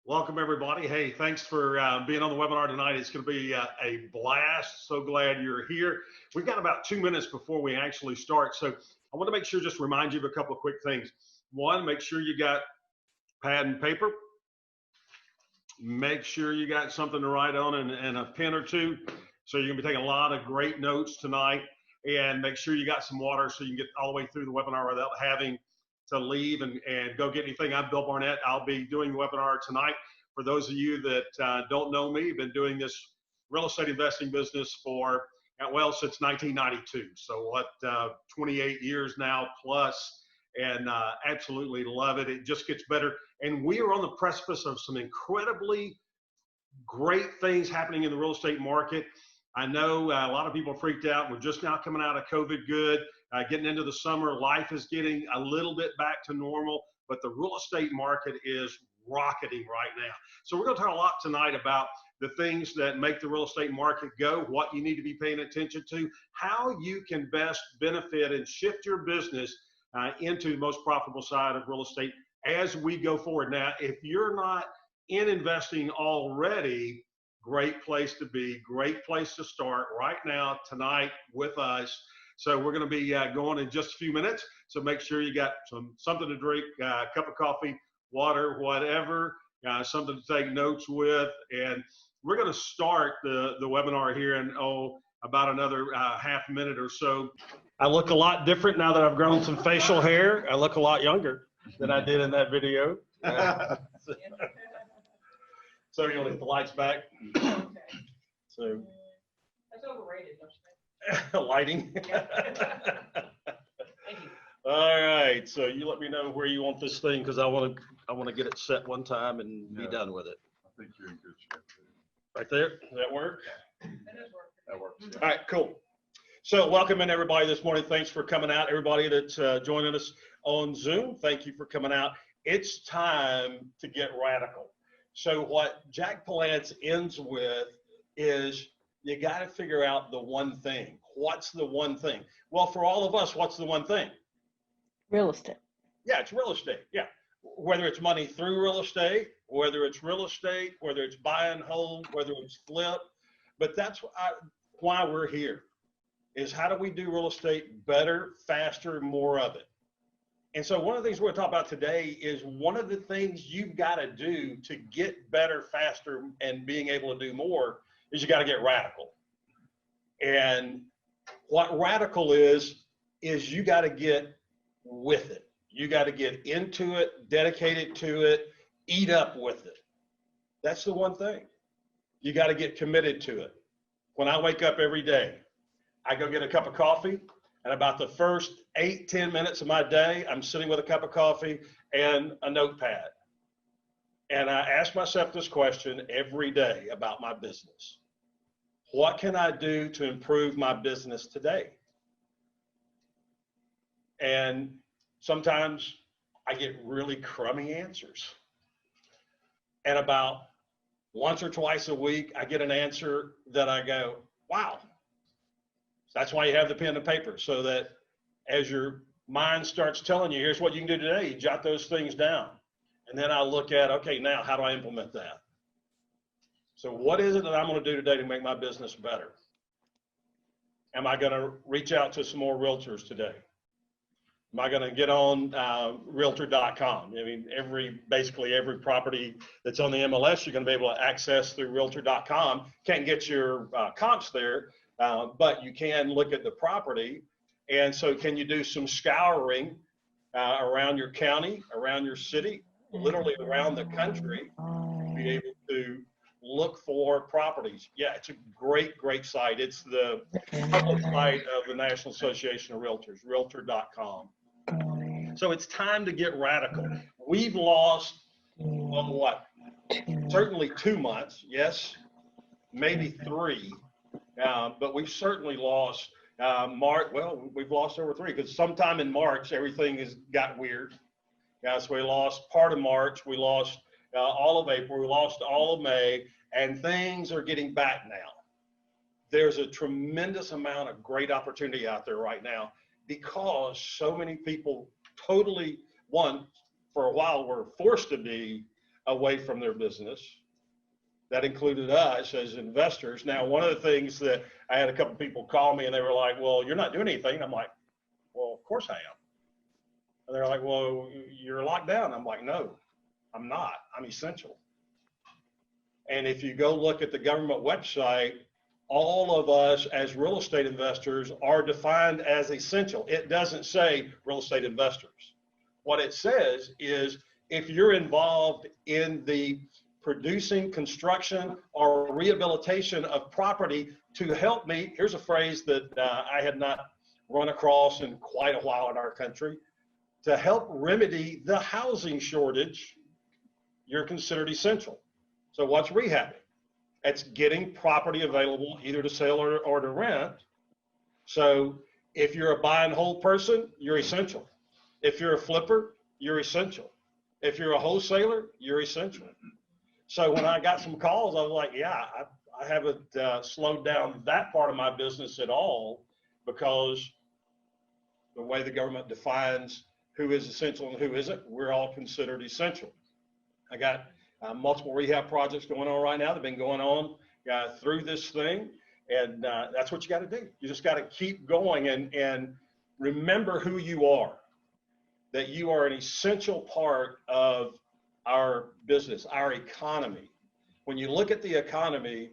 Welcome, everybody. Hey, thanks for being on the webinar tonight. It's going to be a blast. So glad you're here. We've got about 2 minutes before we actually start. So I want to make sure, just remind you of a couple of quick things. One, make sure you got pad and paper. Make sure you got something to write on and a pen or two. So you're going to be taking a lot of great notes tonight. And make sure you got some water so you can get all the way through the webinar without having to leave and go get anything. I'm Bill Barnett. I'll be doing the webinar tonight. For those of you that don't know me, I've been doing this real estate investing business for, well, since 1992. So 28 years now plus, and absolutely love it. It just gets better. And we are on the precipice of some incredibly great things happening in the real estate market. I know a lot of people freaked out. We're just now coming out of COVID good. Getting into the summer, life is getting a little bit back to normal, but the real estate market is rocketing right now. So we're going to talk a lot tonight about the things that make the real estate market go, what you need to be paying attention to, how you can best benefit and shift your business into the most profitable side of real estate as we go forward. Now, if you're not in investing already, great place to be, great place to start right now, tonight with us. So we're going to be going in just a few minutes. So make sure you got something to drink, a cup of coffee, water, whatever, something to take notes with. And we're going to start the webinar here in, about another half minute or so. I look a lot different now that I've grown some facial hair. I look a lot younger than I did in that video. So you'll leave the lights back. So that's overrated, don't you think? lighting. All right, so you let me know where you want this thing, because I want to get it set one time and be done with it. I think you're in good shape. Right there. Does that work? That does work. That works. All right, cool. So welcome in, everybody, this morning. Thanks for coming out. Everybody that's joining us on Zoom, thank you for coming out. It's time to get radical. So what Jack Palance ends with is you got to figure out the one thing. What's the one thing? Well, for all of us, what's the one thing? Real estate. Yeah, it's real estate. Yeah. Whether it's money through real estate, whether it's buy and hold, whether it's flip. But that's why we're here, is how do we do real estate better, faster, more of it? And so one of the things we're going to talk about today is one of the things you've got to do to get better, faster, and being able to do more is you got to get radical. And what radical is you got to get with it. You got to get into it, dedicated to it, eat up with it. That's the one thing. You got to get committed to it. When I wake up every day, I go get a cup of coffee, and about the first 8-10 minutes of my day, I'm sitting with a cup of coffee and a notepad. And I ask myself this question every day about my business. What can I do to improve my business today? And sometimes I get really crummy answers. And about once or twice a week, I get an answer that I go, wow. That's why you have the pen and paper, so that as your mind starts telling you, here's what you can do today, you jot those things down. And then I look at, okay, now how do I implement that? So what is it that I'm going to do today to make my business better? Am I going to reach out to some more realtors today? Am I going to get on realtor.com? I mean, basically every property that's on the MLS, you're going to be able to access through realtor.com. Can't get your comps there, but you can look at the property. And so can you do some scouring around your county, around your city, literally around the country, to be able to look for properties? Yeah, it's a great, great site. It's the public site of the National Association of Realtors, realtor.com. So it's time to get radical. We've lost, well, what? Certainly 2 months, yes, maybe 3, but we've certainly lost March. Well, we've lost over 3, because sometime in March, everything got weird. So we lost part of March, we lost all of April, we lost all of May, and things are getting back now. There's a tremendous amount of great opportunity out there right now, because so many people totally, one, for a while were forced to be away from their business. That included us as investors. Now, one of the things that I had a couple people call me and they were like, well, you're not doing anything. I'm like, well, of course I am. And they're like, well, you're locked down. I'm like, no, I'm not. I'm essential. And if you go look at the government website, all of us as real estate investors are defined as essential. It doesn't say real estate investors. What it says is if you're involved in the producing, construction, or rehabilitation of property to help me, here's a phrase that I had not run across in quite a while in our country, to help remedy the housing shortage, you're considered essential. So what's rehabbing? It's getting property available either to sell or to rent. So if you're a buy and hold person, you're essential. If you're a flipper, you're essential. If you're a wholesaler, you're essential. So when I got some calls, I was like, yeah, I haven't slowed down that part of my business at all, because the way the government defines who is essential and who isn't, we're all considered essential. I got multiple rehab projects going on right now. They've been going on through this thing. And that's what you got to do. You just got to keep going and remember who you are, that you are an essential part of our business, our economy. When you look at the economy,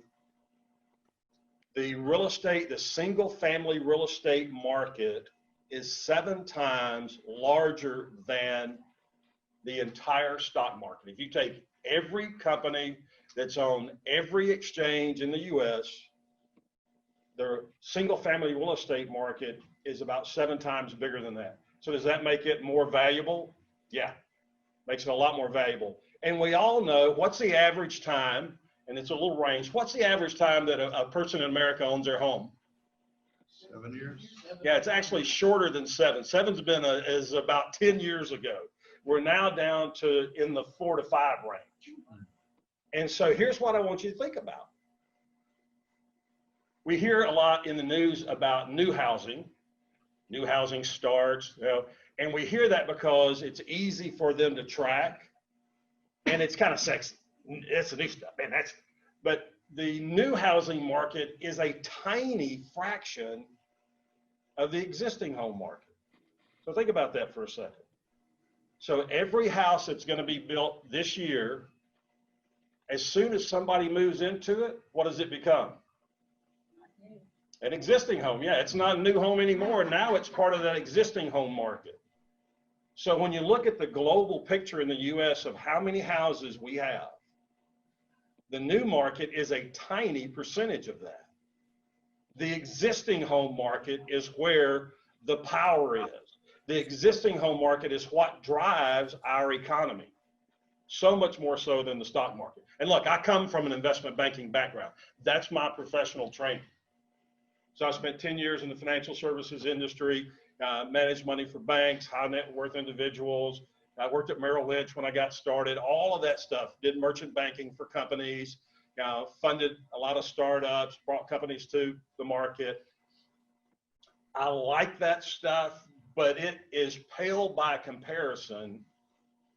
the real estate, the single family real estate market is 7 times larger than the entire stock market. If you take every company that's on every exchange in the US, the single family real estate market is about 7 times bigger than that. So does that make it more valuable? Yeah, makes it a lot more valuable. And we all know what's the average time, and it's a little range, what's the average time that a person in America owns their home? 7 years. Yeah, it's actually shorter than 7. 7's been is about 10 years ago. We're now down to in the 4 to 5 range. And so here's what I want you to think about. We hear a lot in the news about new housing starts, and we hear that because it's easy for them to track and it's kind of sexy. It's the new stuff, man. But the new housing market is a tiny fraction of the existing home market. So think about that for a second. So every house that's going to be built this year, as soon as somebody moves into it, what does it become? An existing home. Yeah, it's not a new home anymore. Now it's part of that existing home market. So when you look at the global picture in the US of how many houses we have, the new market is a tiny percentage of that. The existing home market is where the power is. The existing home market is what drives our economy, so much more so than the stock market. And look, I come from an investment banking background. That's my professional training. So I spent 10 years in the financial services industry, managed money for banks, high net worth individuals. I worked at Merrill Lynch when I got started, all of that stuff, did merchant banking for companies, funded a lot of startups, brought companies to the market. I like that stuff, but it is pale by comparison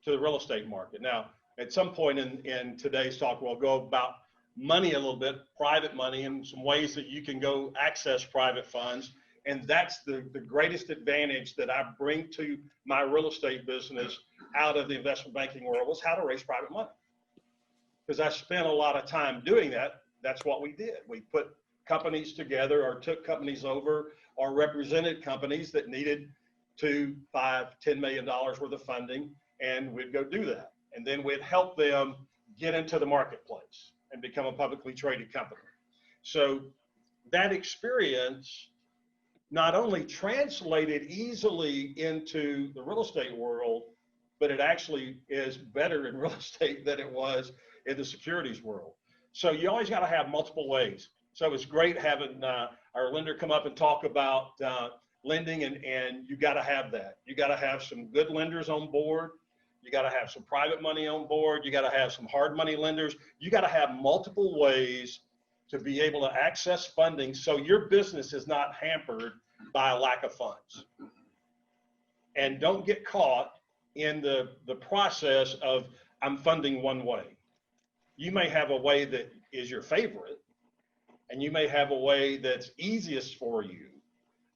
to the real estate market. Now, at some point in today's talk, we'll go about money a little bit, private money, and some ways that you can go access private funds. And that's the greatest advantage that I bring to my real estate business out of the investment banking world, was how to raise private money. Because I spent a lot of time doing that. That's what we did. We put companies together or took companies over or represented companies that needed $2, $5, $10 million worth of funding, and we'd go do that. And then we'd help them get into the marketplace and become a publicly traded company. So that experience not only translated easily into the real estate world, but it actually is better in real estate than it was in the securities world. So you always got to have multiple ways. So it's great having our lender come up and talk about lending, and you got to have that. You got to have some good lenders on board. You got to have some private money on board. You got to have some hard money lenders. You got to have multiple ways to be able to access funding so your business is not hampered by a lack of funds. And don't get caught in the process of I'm funding one way. You may have a way that is your favorite, and you may have a way that's easiest for you,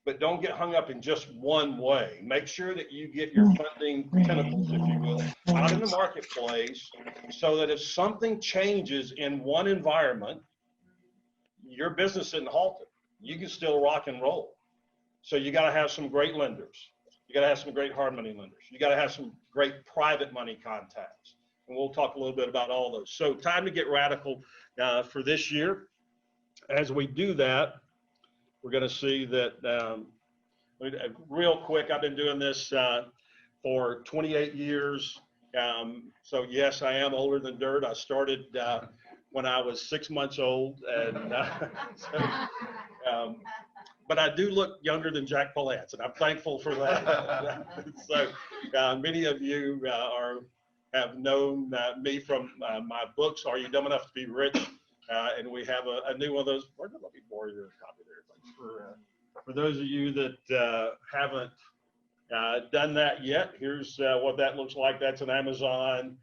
but don't get hung up in just one way. Make sure that you get your funding tentacles, if you will, out in the marketplace, so that if something changes in one environment, your business isn't halted. You can still rock and roll. So you got to have some great lenders. You got to have some great hard money lenders. You got to have some great private money contacts. And we'll talk a little bit about all those. So time to get radical for this year. As we do that, we're going to see that real quick, I've been doing this for 28 years. So yes, I am older than dirt. I started when I was 6 months old. And but I do look younger than Jack Palance, and I'm thankful for that. So many of you have known me from my books, Are You Dumb Enough to Be Rich? And we have a new one of those. Let me borrow your copy there. Thanks for those of you that haven't done that yet. Here's what that looks like. That's an Amazon.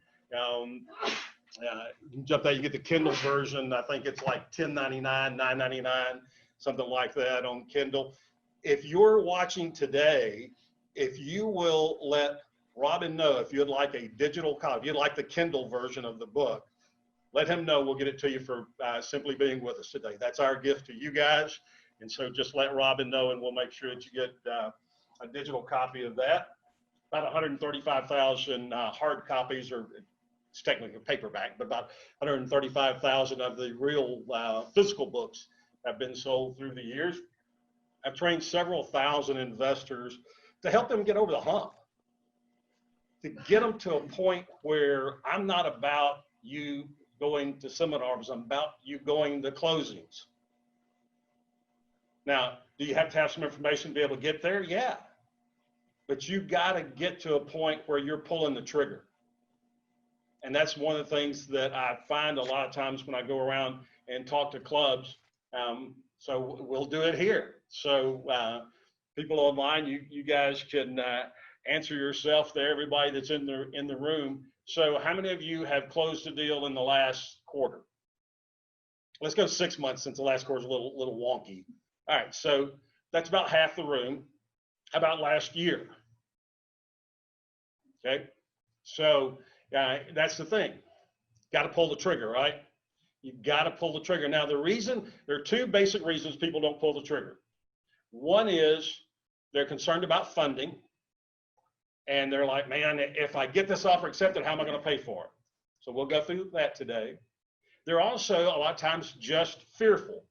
Jump that, you get the Kindle version. I think it's like $10.99, $9.99, something like that on Kindle. If you're watching today, if you will let Robin know if you'd like a digital copy, if you'd like the Kindle version of the book, let him know. We'll get it to you for simply being with us today. That's our gift to you guys. And so just let Robin know, and we'll make sure that you get a digital copy of that. About 135,000 hard copies, or it's technically a paperback, but about 135,000 of the real physical books have been sold through the years. I've trained several thousand investors to help them get over the hump, to get them to a point where I'm not about you going to seminars, I'm about you going to closings. Now, do you have to have some information to be able to get there? Yeah. But you got to get to a point where you're pulling the trigger. And that's one of the things that I find a lot of times when I go around and talk to clubs. So we'll do it here. So people online, you guys can answer yourself there, everybody that's in the room. So how many of you have closed a deal in the last quarter? Let's go 6 months, since the last quarter is a little wonky. All right, so that's about half the room. How about last year? Okay, so that's the thing. Got to pull the trigger, right? You got to pull the trigger. Now, there are two basic reasons people don't pull the trigger. One is they're concerned about funding, and they're like, man, if I get this offer accepted, how am I going to pay for it? So we'll go through that today. They're also a lot of times just fearful.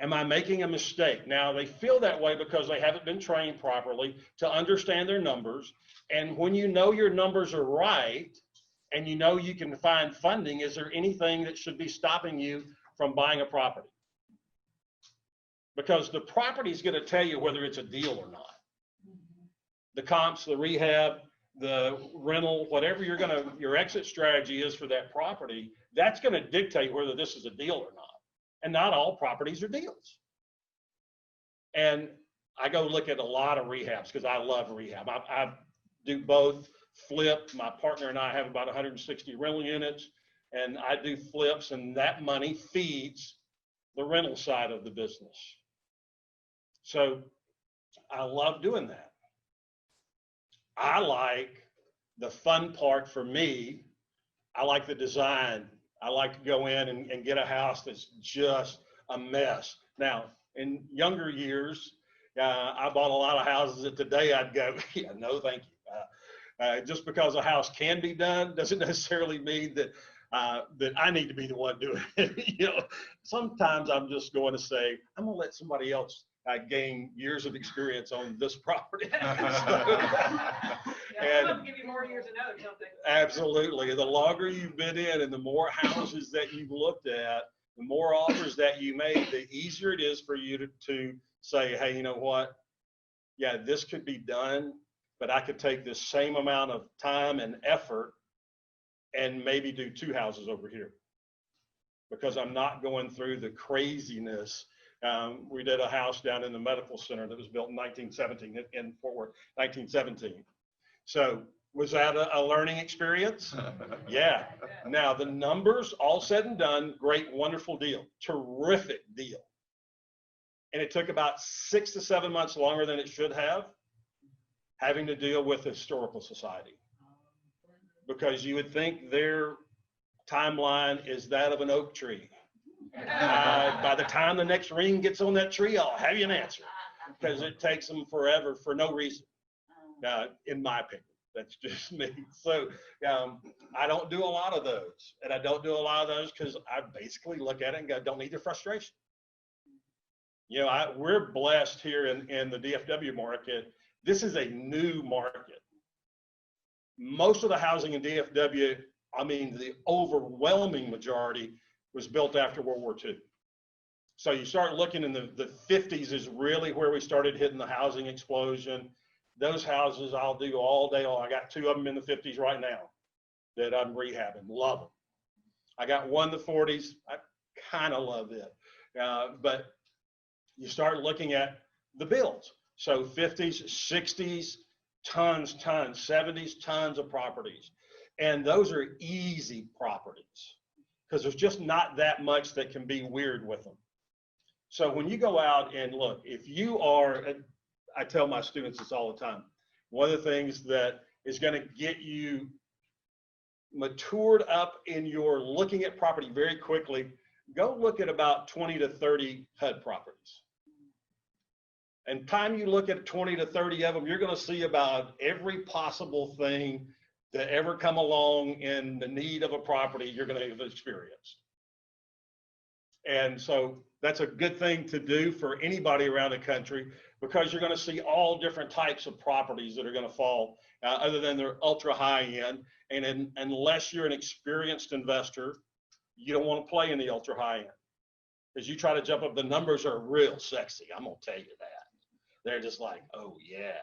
Am I making a mistake? Now, they feel that way because they haven't been trained properly to understand their numbers. And when you know your numbers are right, and you know you can find funding, is there anything that should be stopping you from buying a property? Because the property is going to tell you whether it's a deal or not. The comps, the rehab, the rental, whatever your exit strategy is for that property, that's going to dictate whether this is a deal or not. And not all properties are deals. And I go look at a lot of rehabs because I love rehab. I do both flip. My partner and I have about 160 rental units, and I do flips, and that money feeds the rental side of the business. So I love doing that. I like the fun part for me. I like the design. I like to go in and get a house that's just a mess. Now, in younger years, I bought a lot of houses that today I'd go, yeah, no, thank you. Just because a house can be done doesn't necessarily mean that that I need to be the one doing it. Sometimes I'm just going to say, I'm going to let somebody else gain years of experience on this property. And give you more years to know something. Absolutely. The longer you've been in and the more houses that you've looked at, the more offers that you made, the easier it is for you to say, hey, you know what? Yeah, this could be done, but I could take this same amount of time and effort and maybe do 2 houses over here because I'm not going through the craziness. We did a house down in the medical center that was built in 1917 in Fort Worth, 1917. So Was that a learning experience? Yeah. Now, the numbers, all said and done, great, wonderful deal. Terrific deal. And it took about 6 to 7 months longer than it should have, having to deal with the Historical Society. Because you would think their timeline is that of an oak tree. By the time the next ring gets on that tree, I'll have you an answer. Because it takes them forever for no reason, in my opinion. That's just me. So I don't do a lot of those. And I don't do a lot of those because I basically look at it and go, don't need the frustration. You know, we're blessed here in the DFW market. This is a new market. Most of the housing in DFW, I mean, the overwhelming majority was built after World War II. So you start looking in the 50s is really where we started hitting the housing explosion. Those houses I'll do all day long. I got 2 of them in the 50s right now that I'm rehabbing. Love them. I got one in the 40s. I kind of love it. But you start looking at the builds. So 50s, 60s, tons, 70s, tons of properties. And those are easy properties because there's just not that much that can be weird with them. So when you go out and look, if you are, I tell my students this all the time, one of the things that is going to get you matured up in your looking at property very quickly, go look at about 20 to 30 HUD properties. And time you look at 20 to 30 of them, you're going to see about every possible thing that ever come along in the need of a property you're going to have experienced. And so that's a good thing to do for anybody around the country because you're going to see all different types of properties that are going to fall other than they're ultra high end. And unless you're an experienced investor, you don't want to play in the ultra high end because you try to jump up. The numbers are real sexy. I'm going to tell you that. They're just like, oh yeah.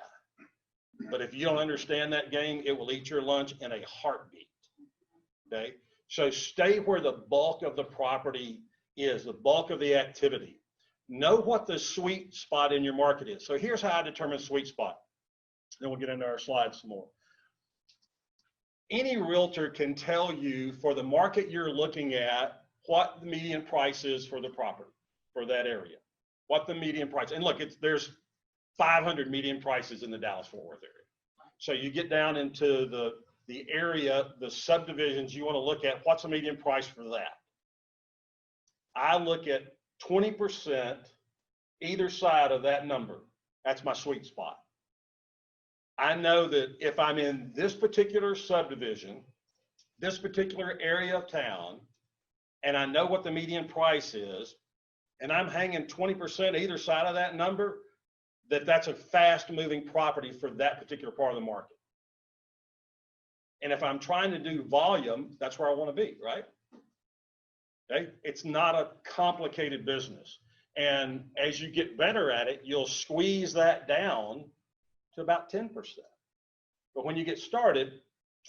But if you don't understand that game, it will eat your lunch in a heartbeat. Okay. So stay where the bulk of the property is, the bulk of the activity. Know what the sweet spot in your market is. So here's how I determine sweet spot. Then we'll get into our slides some more. Any realtor can tell you for the market you're looking at what the median price is for the property, for that area, what the median price. And look, there's 500 median prices in the Dallas-Fort Worth area. So you get down into the area, the subdivisions, you want to look at what's the median price for that. I look at 20% either side of that number. That's my sweet spot. I know that if I'm in this particular subdivision, this particular area of town, and I know what the median price is, and I'm hanging 20% either side of that number, that's a fast moving property for that particular part of the market. And if I'm trying to do volume, that's where I want to be, right? Okay. It's not a complicated business. And as you get better at it, you'll squeeze that down to about 10%. But when you get started,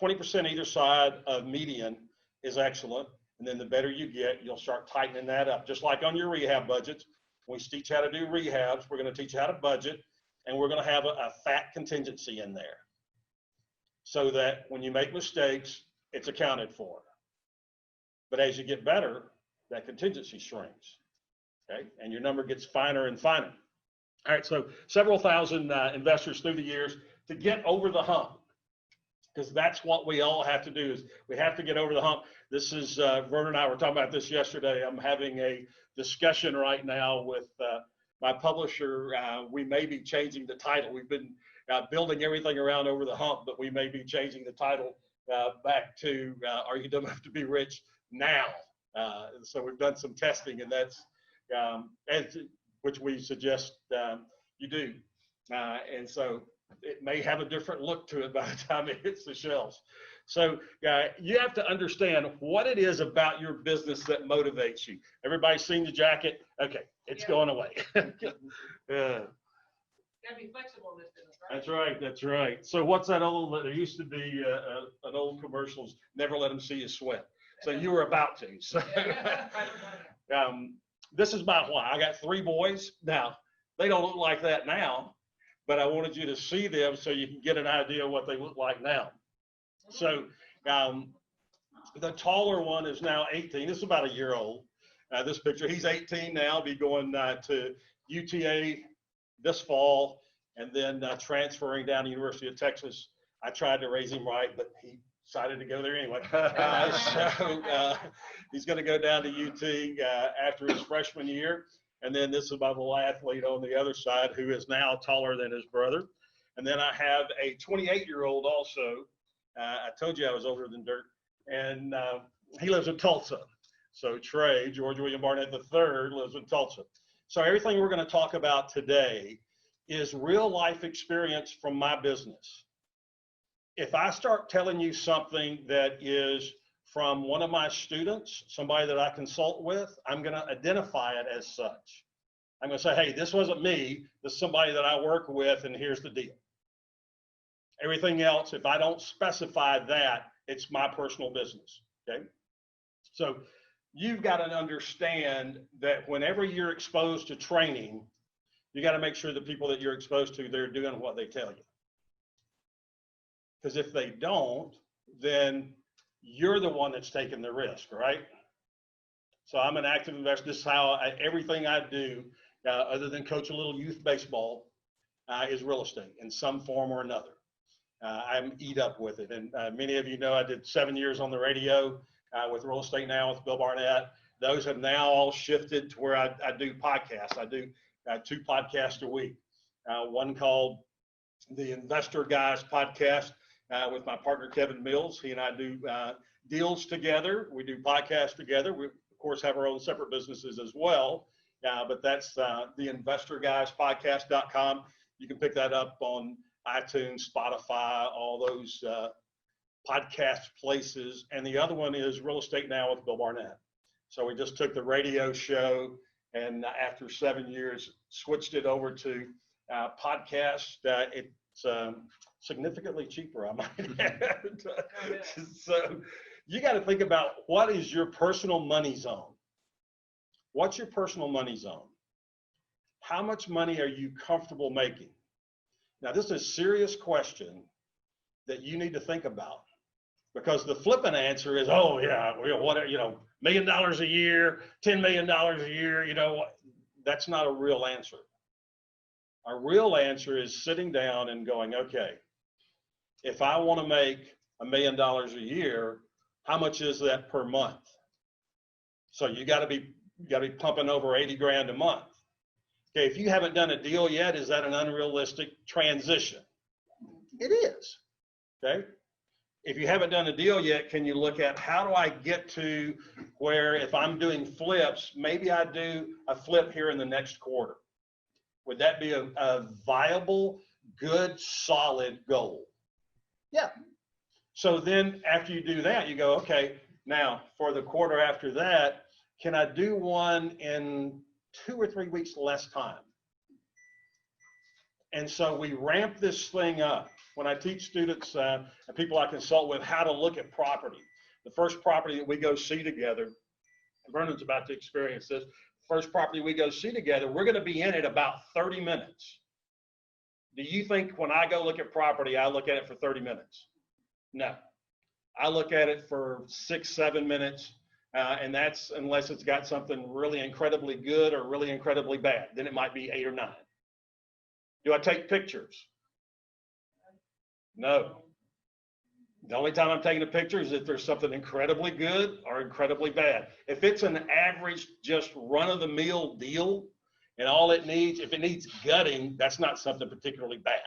20% either side of median is excellent. And then the better you get, you'll start tightening that up. Just like on your rehab budgets, we teach how to do rehabs. We're going to teach you how to budget, and we're going to have a fat contingency in there so that when you make mistakes, it's accounted for. But as you get better, that contingency shrinks, okay? And your number gets finer and finer. All right, so several thousand investors through the years to get over the hump, because that's what we all have to do is we have to get over the hump. This is, Vernon and I were talking about this yesterday. I'm having a discussion right now with my publisher. We may be changing the title. We've been building everything around over the hump, but we may be changing the title back to Are You Dumb Enough to Be Rich Now? So we've done some testing, and that's which we suggest you do. And so it may have a different look to it by the time it hits the shelves. So you have to understand what it is about your business that motivates you. Everybody's seen the jacket. Okay, it's going away. Gotta be flexible in this business, right? That's right. That's right. So what's that old? There used to be an old commercials. Never let them see you sweat. So you were about to. So this is my why. I got 3 boys. Now they don't look like that now, but I wanted you to see them so you can get an idea of what they look like now. So the taller one is now 18. This is about a year old. This picture, he's 18 now, be going to UTA this fall, and then transferring down to University of Texas. I tried to raise him right, but he decided to go there anyway. So he's going to go down to UT after his freshman year. And then this is my little athlete on the other side who is now taller than his brother. And then I have a 28-year-old also. I told you I was older than dirt. And he lives in Tulsa. So Trey, George William Barnett III, lives in Tulsa. So everything we're going to talk about today is real life experience from my business. If I start telling you something that is from one of my students, somebody that I consult with, I'm going to identify it as such. I'm going to say, hey, this wasn't me. This is somebody that I work with, and here's the deal. Everything else, if I don't specify that, it's my personal business, okay? So you've got to understand that whenever you're exposed to training, you got to make sure the people that you're exposed to, they're doing what they tell you. Because if they don't, then you're the one that's taking the risk, right? So I'm an active investor. This is how everything I do, other than coach a little youth baseball, is real estate in some form or another. I'm eat up with it. And many of you know I did 7 years on the radio with Real Estate Now with Bill Barnett. Those have now all shifted to where I do podcasts. I do 2 podcasts a week. One called the Investor Guys podcast with my partner, Kevin Mills. He and I do deals together. We do podcasts together. We, of course, have our own separate businesses as well. But that's the investorguyspodcast.com. You can pick that up on iTunes, Spotify, all those podcast places. And the other one is Real Estate Now with Bill Barnett. So we just took the radio show and after 7 years, switched it over to podcast. It's significantly cheaper, I might add. So you got to think about what is your personal money zone? What's your personal money zone? How much money are you comfortable making? Now, this is a serious question that you need to think about, because the flippant answer is, oh yeah, whatever, $1 million a year, $10 million a year, that's not a real answer. A real answer is sitting down and going, okay, if I want to make $1 million a year, how much is that per month? So you got to be pumping over 80 grand a month. Okay, if you haven't done a deal yet, is that an unrealistic transition? It is. Okay. If you haven't done a deal yet, can you look at how do I get to where if I'm doing flips, maybe I do a flip here in the next quarter? Would that be a viable, good, solid goal? Yeah. So then after you do that, you go, okay, now for the quarter after that, can I do one in 2 or 3 weeks less time? And so we ramp this thing up. When I teach students and people I consult with how to look at property, the first property that we go see together, Vernon's about to experience this, first property we go see together, we're going to be in it about 30 minutes. Do you think when I go look at property, I look at it for 30 minutes? No. I look at it for 6-7 minutes, and that's unless it's got something really incredibly good or really incredibly bad. Then it might be 8 or 9. Do I take pictures? No. The only time I'm taking a picture is if there's something incredibly good or incredibly bad. If it's an average, just run-of-the-mill deal, and all it needs, if it needs gutting, that's not something particularly bad.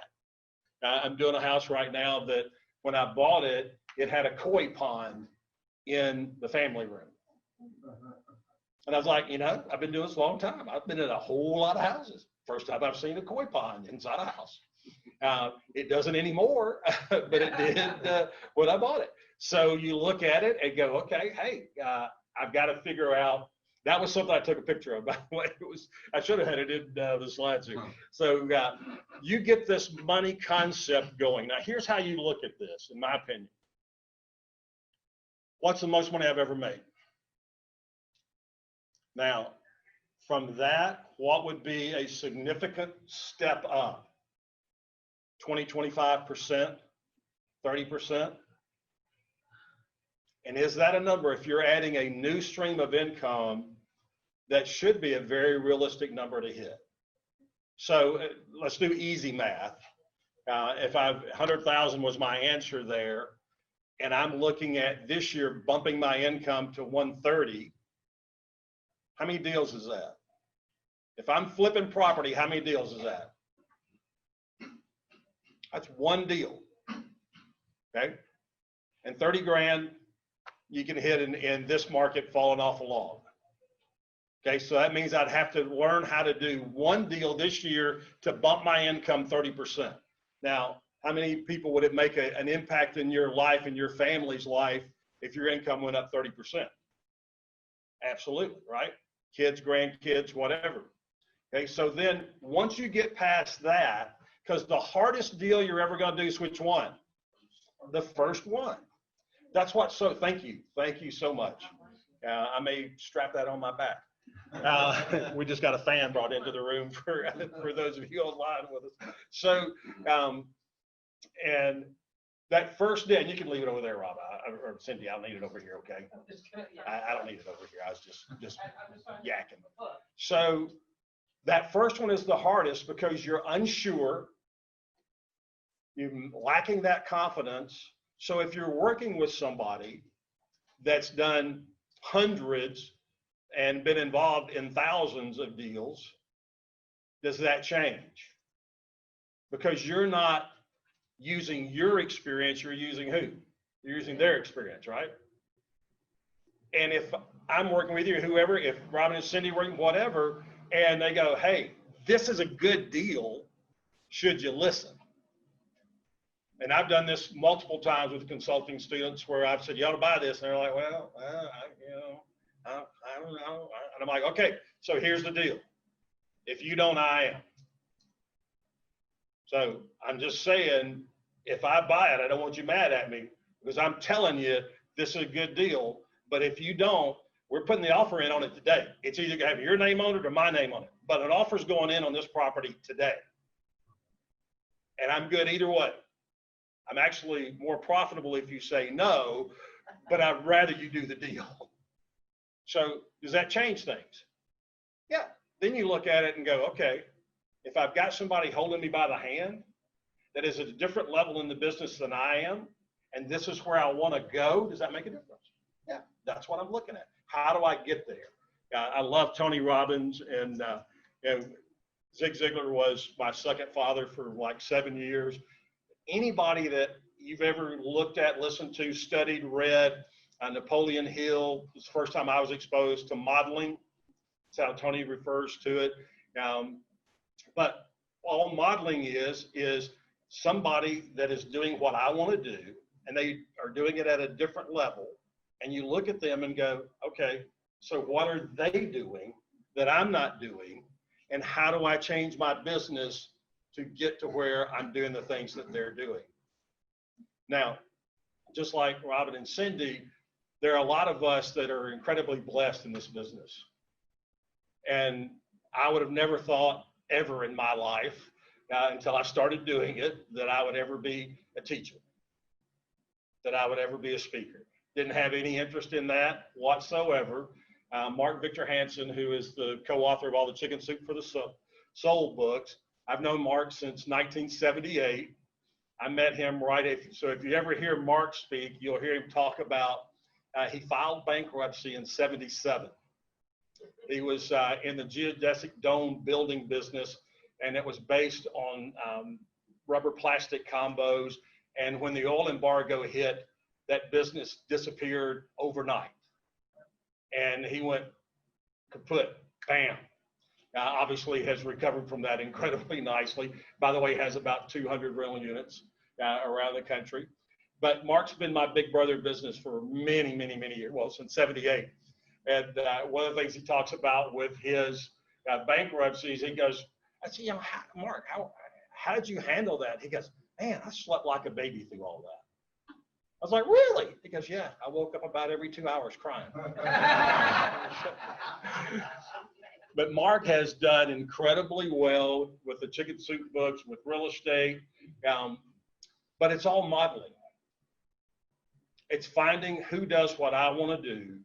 I'm doing a house right now that when I bought it, it had a koi pond in the family room. And I was like, I've been doing this a long time. I've been in a whole lot of houses. First time I've seen a koi pond inside a house. It doesn't anymore, but it did when I bought it. So you look at it and go, okay, hey, I've got to figure out. That was something I took a picture of, by the way. I should have had it in the slides here. So you get this money concept going. Now, here's how you look at this, in my opinion. What's the most money I've ever made? Now, from that, what would be a significant step up? 20, 25%, 30%? And is that a number, if you're adding a new stream of income, that should be a very realistic number to hit? So let's do easy math. If 100,000 was my answer there, and I'm looking at this year bumping my income to 130, how many deals is that? If I'm flipping property, how many deals is that? That's one deal, okay? And 30 grand, you can hit in this market falling off a log. Okay, so that means I'd have to learn how to do one deal this year to bump my income 30%. Now, how many people would it make an impact in your life and your family's life if your income went up 30%? Absolutely, right? Kids, grandkids, whatever. Okay, so then once you get past that, because the hardest deal you're ever going to do is which one? The first one. That's what, so thank you so much. I may strap that on my back. We just got a fan brought into the room for those of you online with us. So, and that first day, and you can leave it over there, Rob, or Cindy, I'll need it over here, okay? I don't need it over here. I was just yakking. So that first one is the hardest because you're unsure, you're lacking that confidence. So if you're working with somebody that's done hundreds and been involved in thousands of deals, does that change? Because you're not using your experience, you're using who? You're using their experience, right? And if I'm working with you, whoever, if Robin and Cindy working, whatever, and they go, hey, this is a good deal, should you listen? And I've done this multiple times with consulting students where I've said, you ought to buy this. And they're like, well, I don't know. And I'm like, okay, so here's the deal. If you don't, I am. So I'm just saying, if I buy it, I don't want you mad at me because I'm telling you this is a good deal. But if you don't, we're putting the offer in on it today. It's either going to have your name on it or my name on it. But an offer's going in on this property today. And I'm good either way. I'm actually more profitable if you say no, but I'd rather you do the deal. So does that change things? Yeah. Then you look at it and go, okay, if I've got somebody holding me by the hand that is at a different level in the business than I am, and this is where I want to go, does that make a difference? Yeah, that's what I'm looking at. How do I get there? I love Tony Robbins, and Zig Ziglar was my second father for like 7 years. Anybody that you've ever looked at, listened to, studied, read, Napoleon Hill, it's the first time I was exposed to modeling. That's how Tony refers to it. But all modeling is somebody that is doing what I want to do, and they are doing it at a different level. And you look at them and go, okay, so what are they doing that I'm not doing? And how do I change my business to get to where I'm doing the things that they're doing? Now, just like Robin and Cindy, there are a lot of us that are incredibly blessed in this business. And I would have never thought ever in my life until I started doing it that I would ever be a teacher, that I would ever be a speaker. Didn't have any interest in that whatsoever. Mark Victor Hansen, who is the co-author of all the Chicken Soup for the Soul books, I've known Mark since 1978. I met him so if you ever hear Mark speak, you'll hear him talk about, he filed bankruptcy in '77. He was in the geodesic dome building business, and it was based on rubber plastic combos. And when the oil embargo hit, that business disappeared overnight. And he went kaput, bam. Obviously has recovered from that incredibly nicely. By the way, has about 200 rental units around the country. But Mark's been my big brother business for many, many, many years, well, since '78. And one of the things he talks about with his bankruptcies, he goes, I said, Mark, how did you handle that? He goes, man, I slept like a baby through all that. I was like, really? He goes, yeah, I woke up about every 2 hours crying. But Mark has done incredibly well with the Chicken Soup books, with real estate, but it's all modeling. It's finding who does what I want to do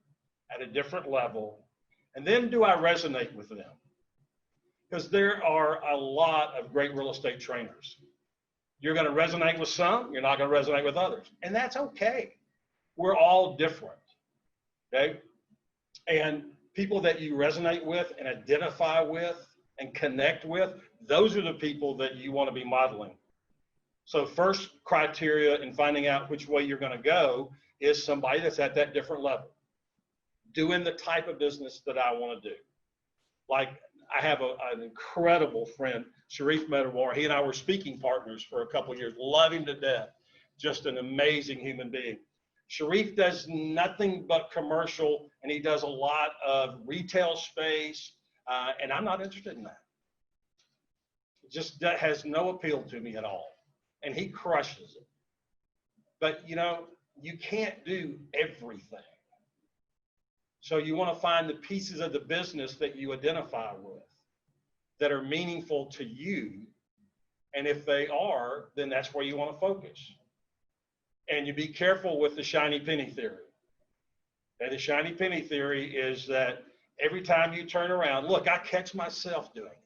at a different level, and then do I resonate with them? Because there are a lot of great real estate trainers. You're going to resonate with some, you're not going to resonate with others, and that's okay. We're all different, okay? And people that you resonate with and identify with and connect with, those are the people that you want to be modeling. So first criteria in finding out which way you're going to go is somebody that's at that different level, doing the type of business that I want to do. Like I have an incredible friend, Sharif Medawar. He and I were speaking partners for a couple of years, love him to death, just an amazing human being. Sharif does nothing but commercial, and he does a lot of retail space, and I'm not interested in that. Just that has no appeal to me at all. And he crushes it. But you know, you can't do everything. So you want to find the pieces of the business that you identify with that are meaningful to you. And if they are, then that's where you want to focus. And you be careful with the shiny penny theory. And the shiny penny theory is that every time you turn around, look, I catch myself doing it.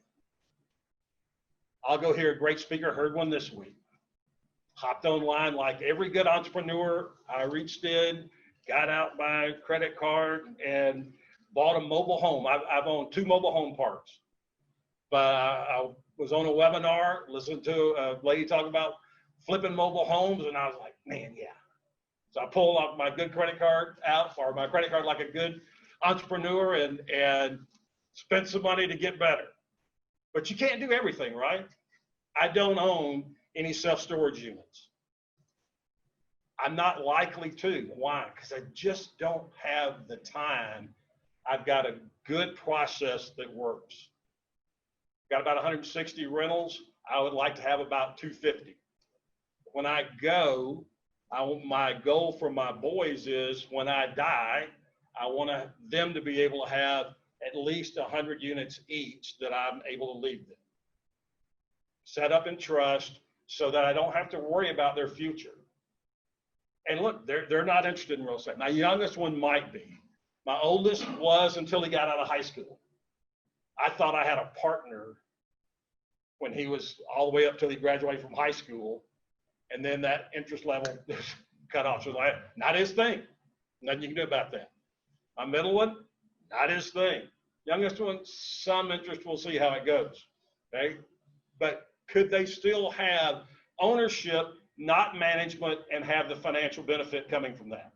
I'll go hear a great speaker, heard one this week. Hopped online like every good entrepreneur. I reached in, got out my credit card, and bought a mobile home. I've owned 2 mobile home parks. But I was on a webinar, listened to a lady talk about flipping mobile homes, and I was like, man, yeah. So I pulled up my good credit card out, or my credit card like a good entrepreneur, and spent some money to get better. But you can't do everything, right? I don't own any self-storage units. I'm not likely to. Why? Because I just don't have the time. I've got a good process that works. Got about 160 rentals. I would like to have about 250. When I go, my goal for my boys is when I die, I want them to be able to have at least 100 units each that I'm able to leave them. Set up in trust so that I don't have to worry about their future. And look, they're not interested in real estate. My youngest one might be. My oldest was until he got out of high school. I thought I had a partner when he was all the way up till he graduated from high school. And then that interest level cut off. So like, not his thing. Nothing you can do about that. My middle one, not his thing. Youngest one, some interest, we'll see how it goes. Okay. But could they still have ownership, not management, and have the financial benefit coming from that?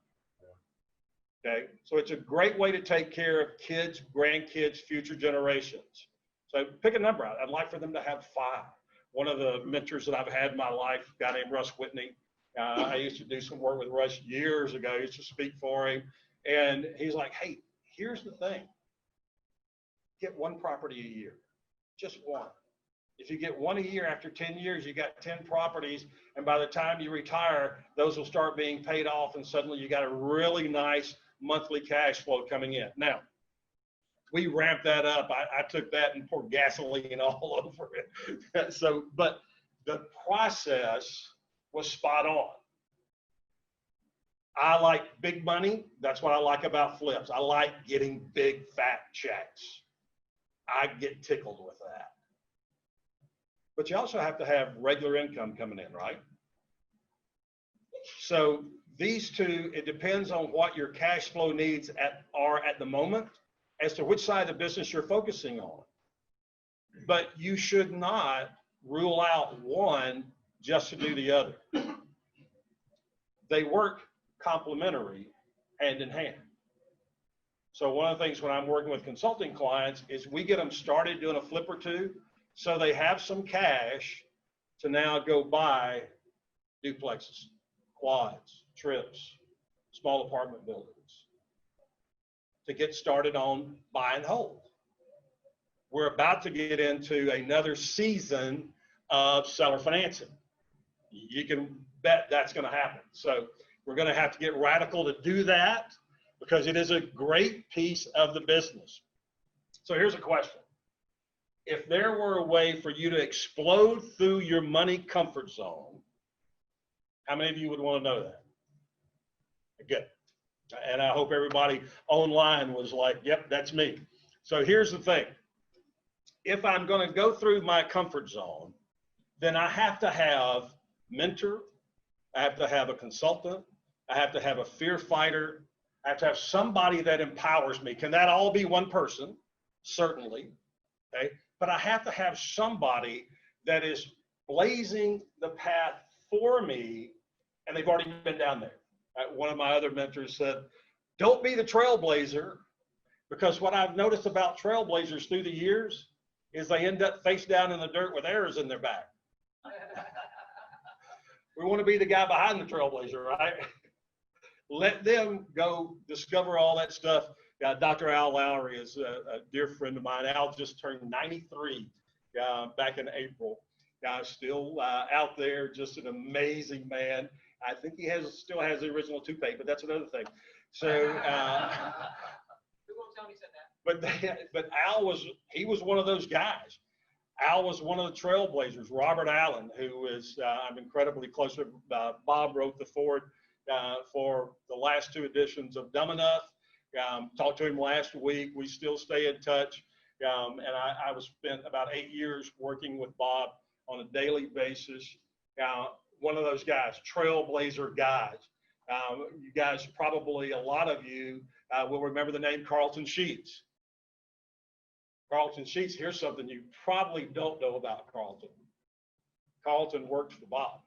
Okay. So it's a great way to take care of kids, grandkids, future generations. So pick a number out. I'd like for them to have 5. One of the mentors that I've had in my life, a guy named Russ Whitney. I used to do some work with Russ years ago. I used to speak for him. And he's like, hey, here's the thing. Get 1 property a year, just 1. If you get 1 a year, after 10 years, you got 10 properties. And by the time you retire, those will start being paid off. And suddenly you got a really nice monthly cash flow coming in. Now, we ramped that up. I took that and poured gasoline all over it. So, but the process was spot on. I like big money. That's what I like about flips. I like getting big fat checks. I get tickled with that. But you also have to have regular income coming in, right? So these two, it depends on what your cash flow needs are at the moment as to which side of the business you're focusing on. But you should not rule out one just to do the other. They work complementary, hand in hand. So one of the things when I'm working with consulting clients is we get them started doing a flip or 2 so they have some cash to now go buy duplexes, quads, trips, small apartment buildings, to get started on buy and hold. We're about to get into another season of seller financing. You can bet that's going to happen. So we're going to have to get radical to do that because it is a great piece of the business. So here's a question. If there were a way for you to explode through your money comfort zone, how many of you would want to know that? Good. And I hope everybody online was like, yep, that's me. So here's the thing. If I'm going to go through my comfort zone, then I have to have mentor. I have to have a consultant. I have to have a fear fighter. I have to have somebody that empowers me. Can that all be one person? Certainly. Okay. But I have to have somebody that is blazing the path for me, and they've already been down there. One of my other mentors said, don't be the trailblazer, because what I've noticed about trailblazers through the years is they end up face down in the dirt with arrows in their back. We want to be the guy behind the trailblazer, right? Let them go discover all that stuff. Dr. Al Lowry is a dear friend of mine. Al just turned 93 back in April. Still out there, just an amazing man. I think he still has the original toupee, but that's another thing. So, Who won't tell me said that? but Al was one of those guys. Al was one of the trailblazers. Robert Allen, who is I'm incredibly close with. Bob wrote the foreword for the last 2 editions of Dumb Enough. Talked to him last week. We still stay in touch. And I was spent about 8 years working with Bob on a daily basis. One of those guys, trailblazer guys. You guys, probably a lot of you will remember the name Carlton Sheets. Carlton Sheets, here's something you probably don't know about Carlton. Carlton worked for Bob.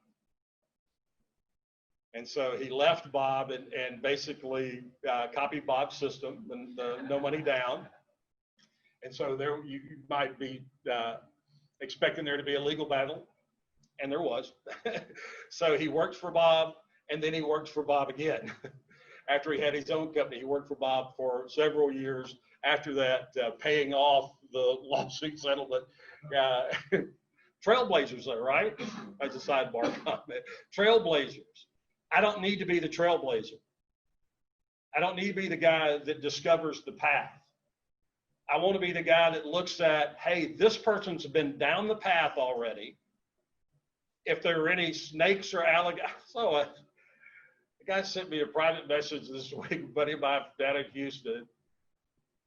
And so he left Bob and basically copied Bob's system, the no money down. And so there you might be expecting there to be a legal battle, and there was. So he worked for Bob, and then he worked for Bob again. After he had his own company, he worked for Bob for several years. After that, paying off the lawsuit settlement. Trailblazers, though, right? As a sidebar comment. Trailblazers. I don't need to be the trailblazer. I don't need to be the guy that discovers the path. I want to be the guy that looks at, hey, this person's been down the path already. If there are any snakes or alligators. So the guy sent me a private message this week, a buddy of mine down in Houston.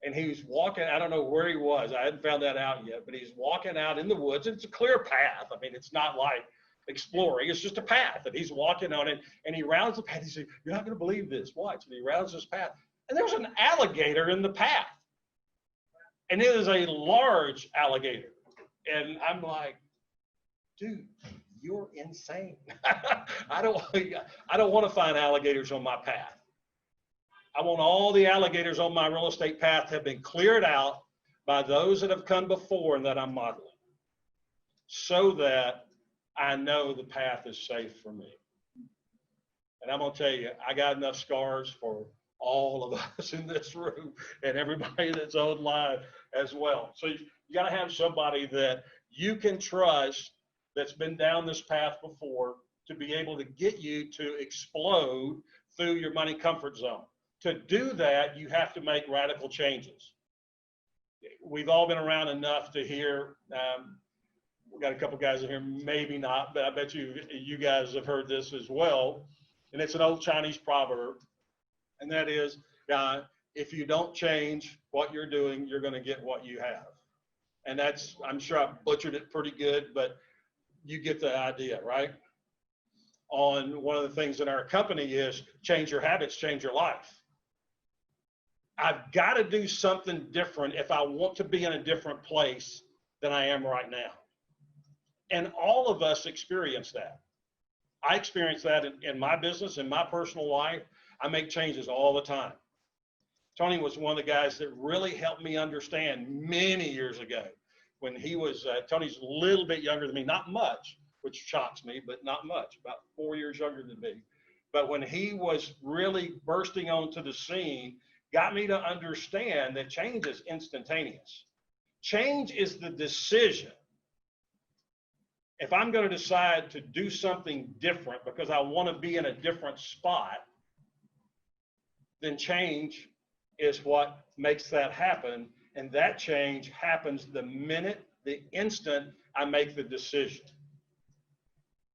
And he was walking, I don't know where he was. I hadn't found that out yet, but he's walking out in the woods. It's a clear path. I mean, it's not like exploring. It's just a path. And he's walking on it, and he rounds the path. He said, you're not going to believe this. Watch. And he rounds this path. And there's an alligator in the path. And it is a large alligator. And I'm like, dude, you're insane. I don't want to find alligators on my path. I want all the alligators on my real estate path to have been cleared out by those that have come before and that I'm modeling, so that I know the path is safe for me. And I'm going to tell you, I got enough scars for all of us in this room and everybody that's online as well. So you got to have somebody that you can trust that's been down this path before to be able to get you to explode through your money comfort zone. To do that, you have to make radical changes. We've all been around enough to hear, we've got a couple guys in here, maybe not, but I bet you guys have heard this as well. And it's an old Chinese proverb. And that is, if you don't change what you're doing, you're going to get what you have. And that's, I'm sure I butchered it pretty good, but you get the idea, right? On one of the things in our company is change your habits, change your life. I've got to do something different if I want to be in a different place than I am right now. And all of us experience that. I experience that in my business, in my personal life. I make changes all the time. Tony was one of the guys that really helped me understand many years ago when he was, Tony's a little bit younger than me, not much, which shocks me, but not much, about 4 years younger than me. But when he was really bursting onto the scene, got me to understand that change is instantaneous. Change is the decision. If I'm going to decide to do something different because I want to be in a different spot, then change is what makes that happen. And that change happens the instant I make the decision.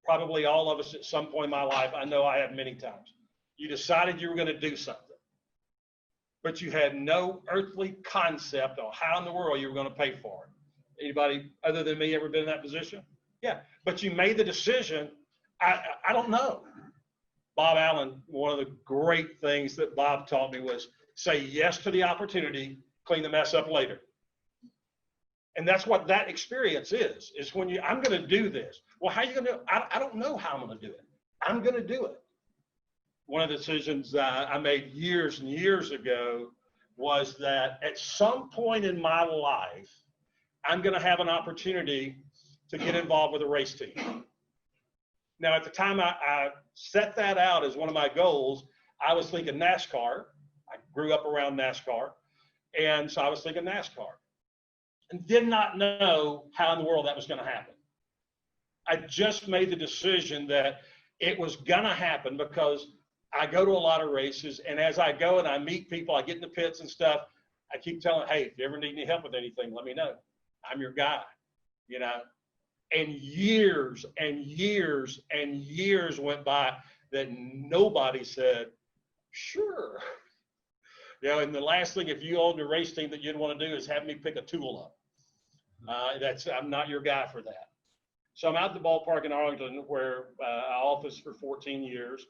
Probably all of us at some point in my life, I know I have many times. You decided you were going to do something, but you had no earthly concept of how in the world you were going to pay for it. Anybody other than me ever been in that position? Yeah, but you made the decision. I don't know. Bob Allen, one of the great things that Bob taught me was say yes to the opportunity, clean the mess up later. And that's what that experience is when I'm going to do this. Well, how are you going to, I don't know how I'm going to do it. I'm going to do it. One of the decisions I made years and years ago was that at some point in my life, I'm going to have an opportunity to get involved with a race team. Now, at the time I set that out as one of my goals, I was thinking NASCAR. I grew up around NASCAR. And so I was thinking NASCAR and did not know how in the world that was going to happen. I just made the decision that it was going to happen because I go to a lot of races. And as I go and I meet people, I get in the pits and stuff, I keep telling, hey, if you ever need any help with anything, let me know. I'm your guy, you know. And years and years and years went by that nobody said, sure. You know, and the last thing, if you owned a race team that you'd want to do is have me pick a tool up. I'm not your guy for that. So I'm out at the ballpark in Arlington where I officed for 14 years.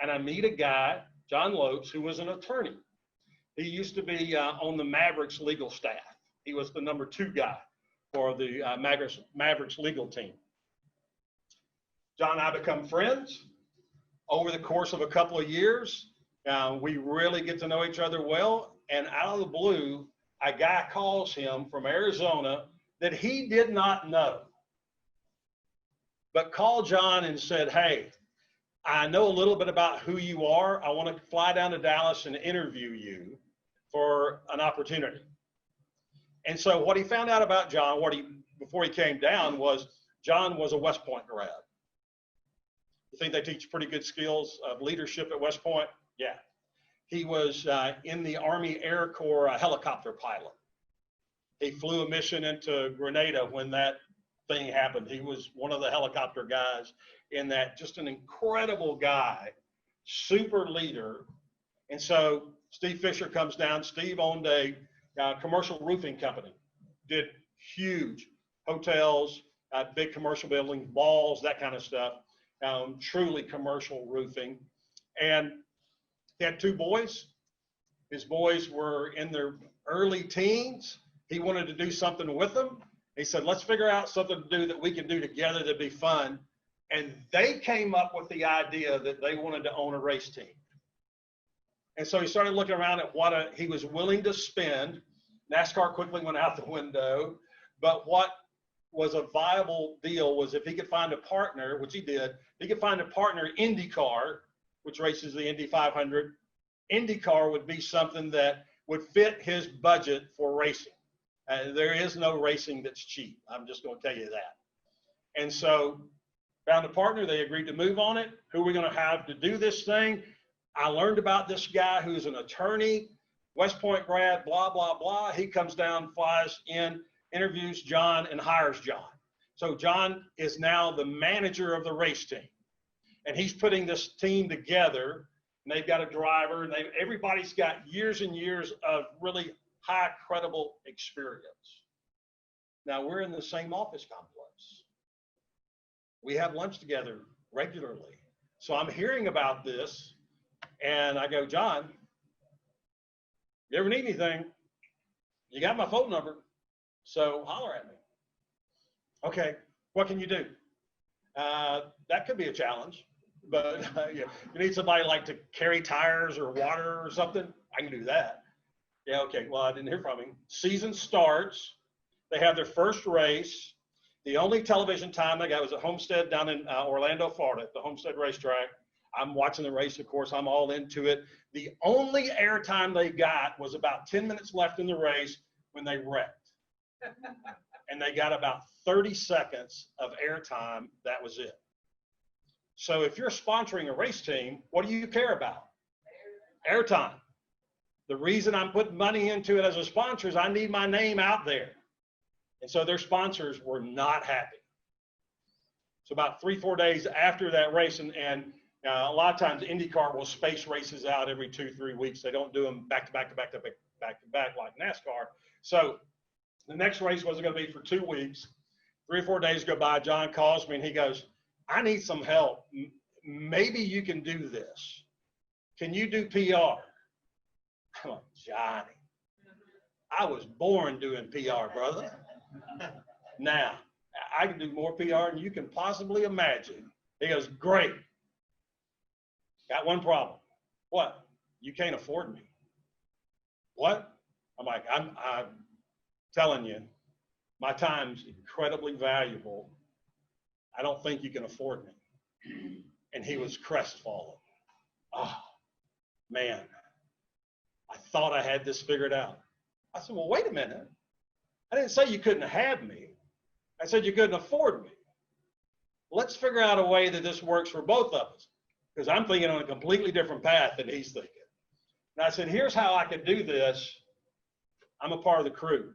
And I meet a guy, John Lopes, who was an attorney. He used to be on the Mavericks legal staff. He was the number 2 guy for the Mavericks legal team. John and I become friends over the course of a couple of years. We really get to know each other well. And out of the blue, a guy calls him from Arizona that he did not know, but called John and said, hey, I know a little bit about who you are. I want to fly down to Dallas and interview you for an opportunity. And so what he found out about John, before he came down, was John was a West Point grad. You think they teach pretty good skills of leadership at West Point? Yeah. He was in the Army Air Corps helicopter pilot. He flew a mission into Grenada when that thing happened. He was one of the helicopter guys in that, just an incredible guy, super leader. And so Steve Fisher comes down. Steve owned a commercial roofing company, did huge hotels, big commercial buildings, malls, that kind of stuff, truly commercial roofing. And he had 2 boys. His boys were in their early teens. He wanted to do something with them. He said, let's figure out something to do that we can do together that'd be fun. And they came up with the idea that they wanted to own a race team. And so he started looking around at what he was willing to spend. NASCAR quickly went out the window. But what was a viable deal was if he could find a partner, which he did, he could find a partner, IndyCar, which races the Indy 500. IndyCar would be something that would fit his budget for racing. There is no racing that's cheap. I'm just going to tell you that. And so found a partner. They agreed to move on it. Who are we going to have to do this thing? I learned about this guy who's an attorney, West Point grad, blah, blah, blah. He comes down, flies in, interviews John, and hires John. So John is now the manager of the race team. And he's putting this team together. And they've got a driver. And everybody's got years and years of really high, credible experience. Now, we're in the same office complex. We have lunch together regularly. So I'm hearing about this, and I go, John, you ever need anything, you got my phone number, so holler at me. Okay, what can you do? That could be a challenge, but you need somebody like to carry tires or water or something? I can do that. Yeah, okay, well, I didn't hear from him. Season starts. They have their first race. The only television time they got was at Homestead down in Orlando, Florida, at the Homestead racetrack. I'm watching the race, of course. I'm all into it. The only airtime they got was about 10 minutes left in the race when they wrecked. And they got about 30 seconds of airtime. That was it. So if you're sponsoring a race team, what do you care about? Airtime. The reason I'm putting money into it as a sponsor is I need my name out there. And so their sponsors were not happy. So about 3-4 days after that race, and A lot of times IndyCar will space races out every 2-3 weeks. They don't do them back to back to back to back back to back like NASCAR. So the next race wasn't going to be for 2 weeks. 3 or 4 days go by. John calls me and he goes, I need some help. Maybe you can do this. Can you do PR? I'm like, Johnny, I was born doing PR, brother. Now, I can do more PR than you can possibly imagine. He goes, great. Got one problem. What? You can't afford me. What? I'm like, I'm telling you, my time's incredibly valuable. I don't think you can afford me. And he was crestfallen. Oh, man. I thought I had this figured out. I said, well, wait a minute. I didn't say you couldn't have me. I said you couldn't afford me. Let's figure out a way that this works for both of us. Because I'm thinking on a completely different path than he's thinking. And I said, here's how I could do this. I'm a part of the crew.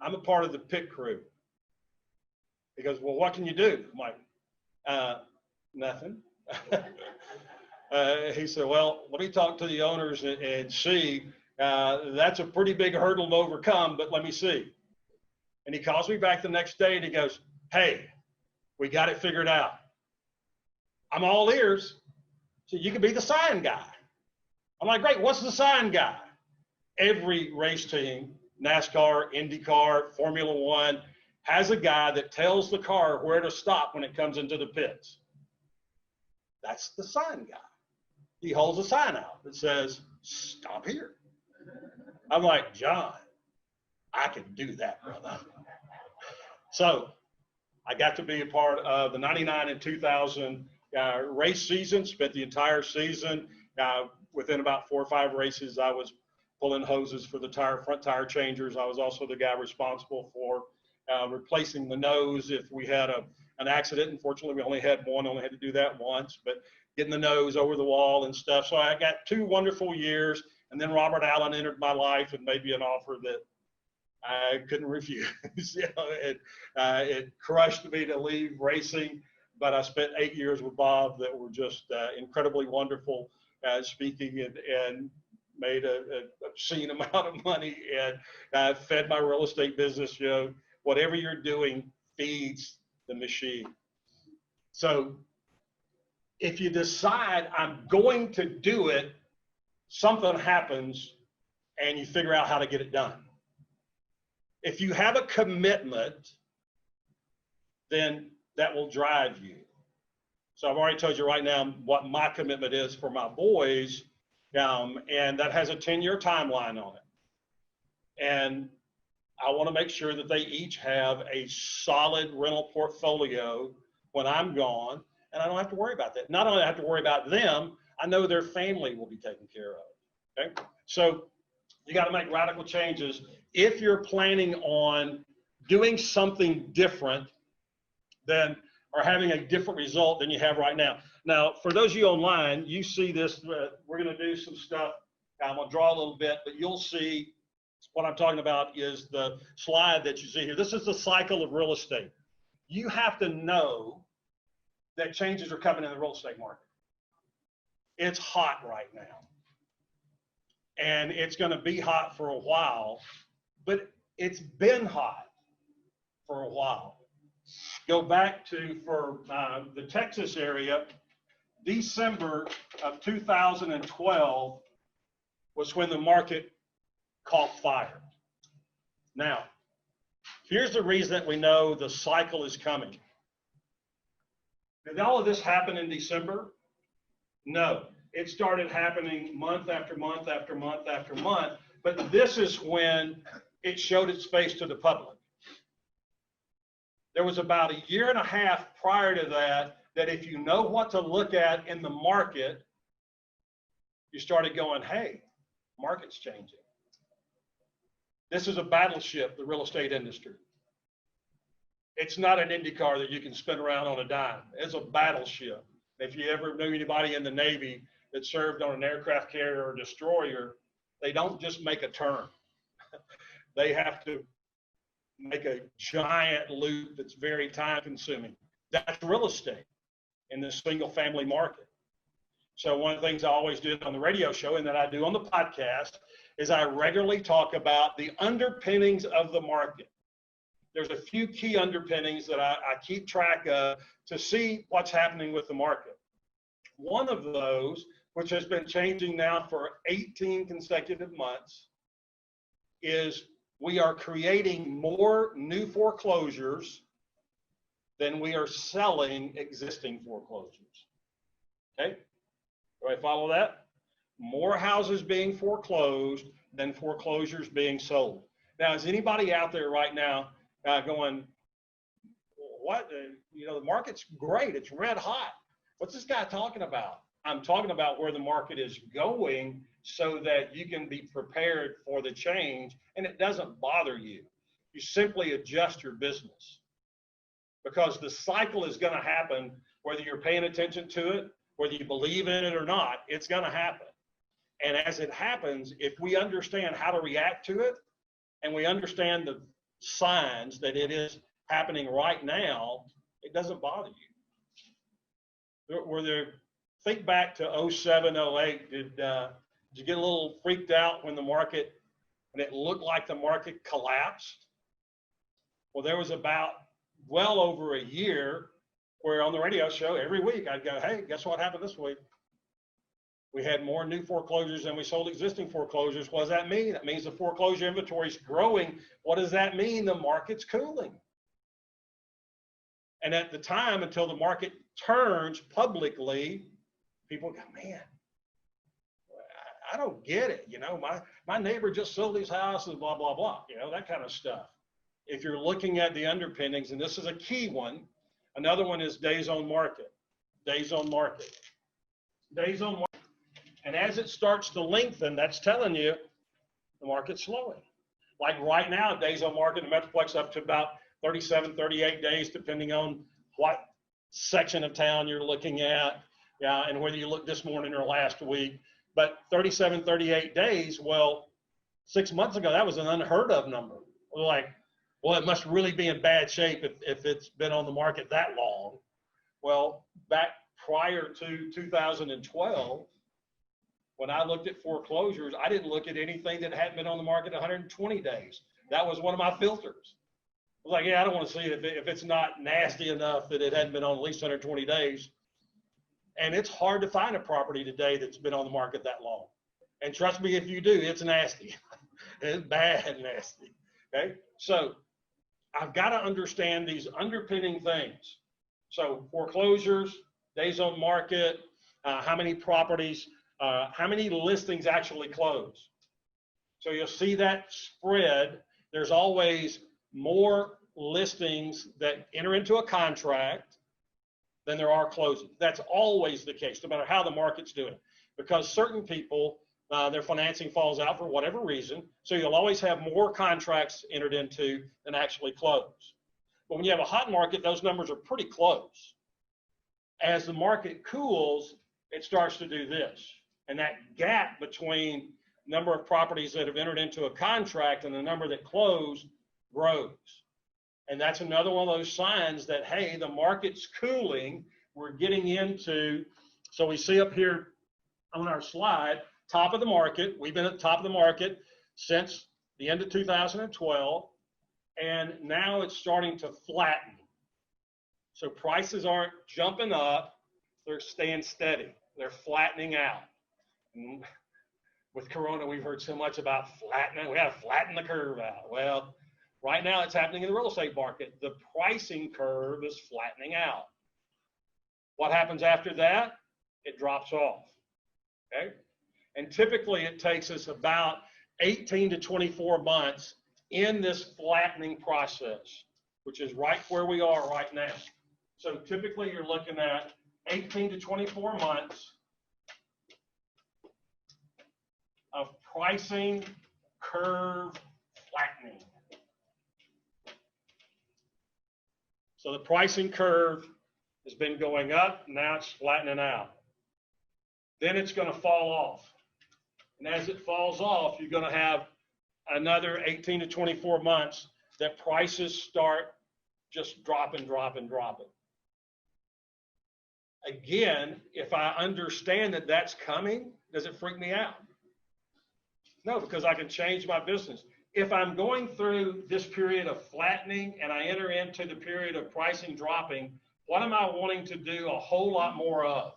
I'm a part of the pit crew. He goes, well, what can you do? I'm like, nothing. He said, well, let me talk to the owners and see. That's a pretty big hurdle to overcome, but let me see. And he calls me back the next day and he goes, hey, we got it figured out. I'm all ears. So you can be the sign guy. I'm like, great, what's the sign guy? Every race team, NASCAR, IndyCar, Formula One, has a guy that tells the car where to stop when it comes into the pits. That's the sign guy. He holds a sign out that says, stop here. I'm like, John, I can do that, brother. So I got to be a part of the 99 and 2000 race season, spent the entire season. Within about 4 or 5 races, I was pulling hoses for the front tire changers. I was also the guy responsible for replacing the nose if we had an accident. Unfortunately, we only had one, only had to do that once, but getting the nose over the wall and stuff. So I got 2 wonderful years, and then Robert Allen entered my life and made me an offer that I couldn't refuse. It crushed me to leave racing, but I spent 8 years with Bob that were just incredibly wonderful, speaking and made an obscene amount of money and fed my real estate business. Whatever you're doing feeds the machine. So if you decide I'm going to do it, something happens and you figure out how to get it done. If you have a commitment, then that will drive you. So I've already told you right now what my commitment is for my boys, and that has a 10-year timeline on it. And I want to make sure that they each have a solid rental portfolio when I'm gone, and I don't have to worry about that. Not only do I have to worry about them, I know their family will be taken care of. Okay? So you got to make radical changes if you're planning on doing something different than or having a different result than you have right now. Now, for those of you online, you see this. We're going to do some stuff. I'm going to draw a little bit, but you'll see what I'm talking about is the slide that you see here. This is the cycle of real estate. You have to know that changes are coming in the real estate market. It's hot right now. And it's going to be hot for a while, but it's been hot for a while. Go back to, for the Texas area, December of 2012 was when the market caught fire. Now, here's the reason that we know the cycle is coming. Did all of this happen in December? No. It started happening month after month after month after month, but this is when it showed its face to the public. There was about a year and a half prior to that, that if you know what to look at in the market, you started going, hey, market's changing. This is a battleship, the real estate industry. It's not an IndyCar that you can spin around on a dime. It's a battleship. If you ever knew anybody in the Navy that served on an aircraft carrier or destroyer, they don't just make a turn. They have to make a giant loop that's very time consuming. That's real estate. in the single family market. So one of the things I always do on the radio show and that I do on the podcast is I regularly talk about the underpinnings of the market. There's a few key underpinnings that I keep track of to see what's happening with the market. One of those, which has been changing now for 18 consecutive months, is we are creating more new foreclosures than we are selling existing foreclosures. Okay? Do I follow that? More houses being foreclosed than foreclosures being sold. Now, is anybody out there right now going, what? The market's great. It's red hot. What's this guy talking about? I'm talking about where the market is going so that you can be prepared for the change and it doesn't bother you. You simply adjust your business because the cycle is going to happen whether you're paying attention to it, whether you believe in it or not, it's going to happen. And as it happens, if we understand how to react to it and we understand the signs that it is happening right now, it doesn't bother you. Were there, think back to 07, 08, did you get a little freaked out when it looked like the market collapsed? Well, there was about well over a year where on the radio show every week I'd go, hey, guess what happened this week? We had more new foreclosures than we sold existing foreclosures. What does that mean? That means the foreclosure inventory is growing. What does that mean? The market's cooling. And at the time, until the market turns publicly, people go, man, I don't get it. My neighbor just sold these houses, blah, blah, blah, that kind of stuff. If you're looking at the underpinnings, and this is a key one, another one is days on market. Days on market. Days on market. And as it starts to lengthen, that's telling you the market's slowing. Like right now, days on market in the Metroplex up to about 37, 38 days, depending on what section of town you're looking at, and whether you look this morning or last week. But 37, 38 days, well, 6 months ago, that was an unheard of number. We're like, well, it must really be in bad shape if it's been on the market that long. Well, back prior to 2012, when I looked at foreclosures, I didn't look at anything that hadn't been on the market 120 days. That was one of my filters. I was like, yeah, I don't want to see it if it's not nasty enough that it hadn't been on at least 120 days. And it's hard to find a property today that's been on the market that long. And trust me, if you do, it's nasty. It's bad nasty. Okay? So I've got to understand these underpinning things. So foreclosures, days on market, how many properties, how many listings actually close. So you'll see that spread. There's always more listings that enter into a contract than there are closings. That's always the case, no matter how the market's doing, because certain people, their financing falls out for whatever reason. So you'll always have more contracts entered into than actually close. But when you have a hot market, those numbers are pretty close. As the market cools, it starts to do this. And that gap between number of properties that have entered into a contract and the number that close grows. And that's another one of those signs that, hey, the market's cooling. We're getting into, so we see up here on our slide, top of the market. We've been at the top of the market since the end of 2012. And now it's starting to flatten. So prices aren't jumping up. They're staying steady. They're flattening out. And with Corona, we've heard so much about flattening. We got to flatten the curve out. Well, right now it's happening in the real estate market. The pricing curve is flattening out. What happens after that? It drops off. Okay? And typically it takes us about 18 to 24 months in this flattening process, which is right where we are right now. So typically you're looking at 18 to 24 months of pricing curve flattening. So the pricing curve has been going up, now it's flattening out. Then it's going to fall off. And as it falls off, you're going to have another 18 to 24 months that prices start just dropping. Again, if I understand that that's coming, does it freak me out? No, because I can change my business. If I'm going through this period of flattening and I enter into the period of pricing dropping, what am I wanting to do a whole lot more of?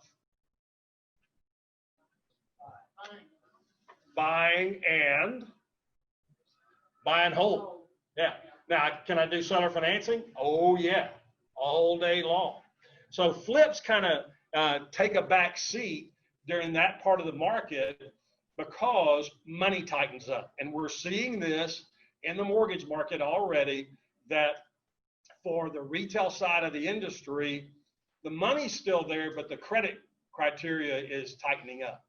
Buying and buy and hold. Yeah. Now, can I do seller financing? Oh, yeah, all day long. So flips kind of take a back seat during that part of the market because money tightens up. And we're seeing this in the mortgage market already, that for the retail side of the industry, the money's still there, but the credit criteria is tightening up.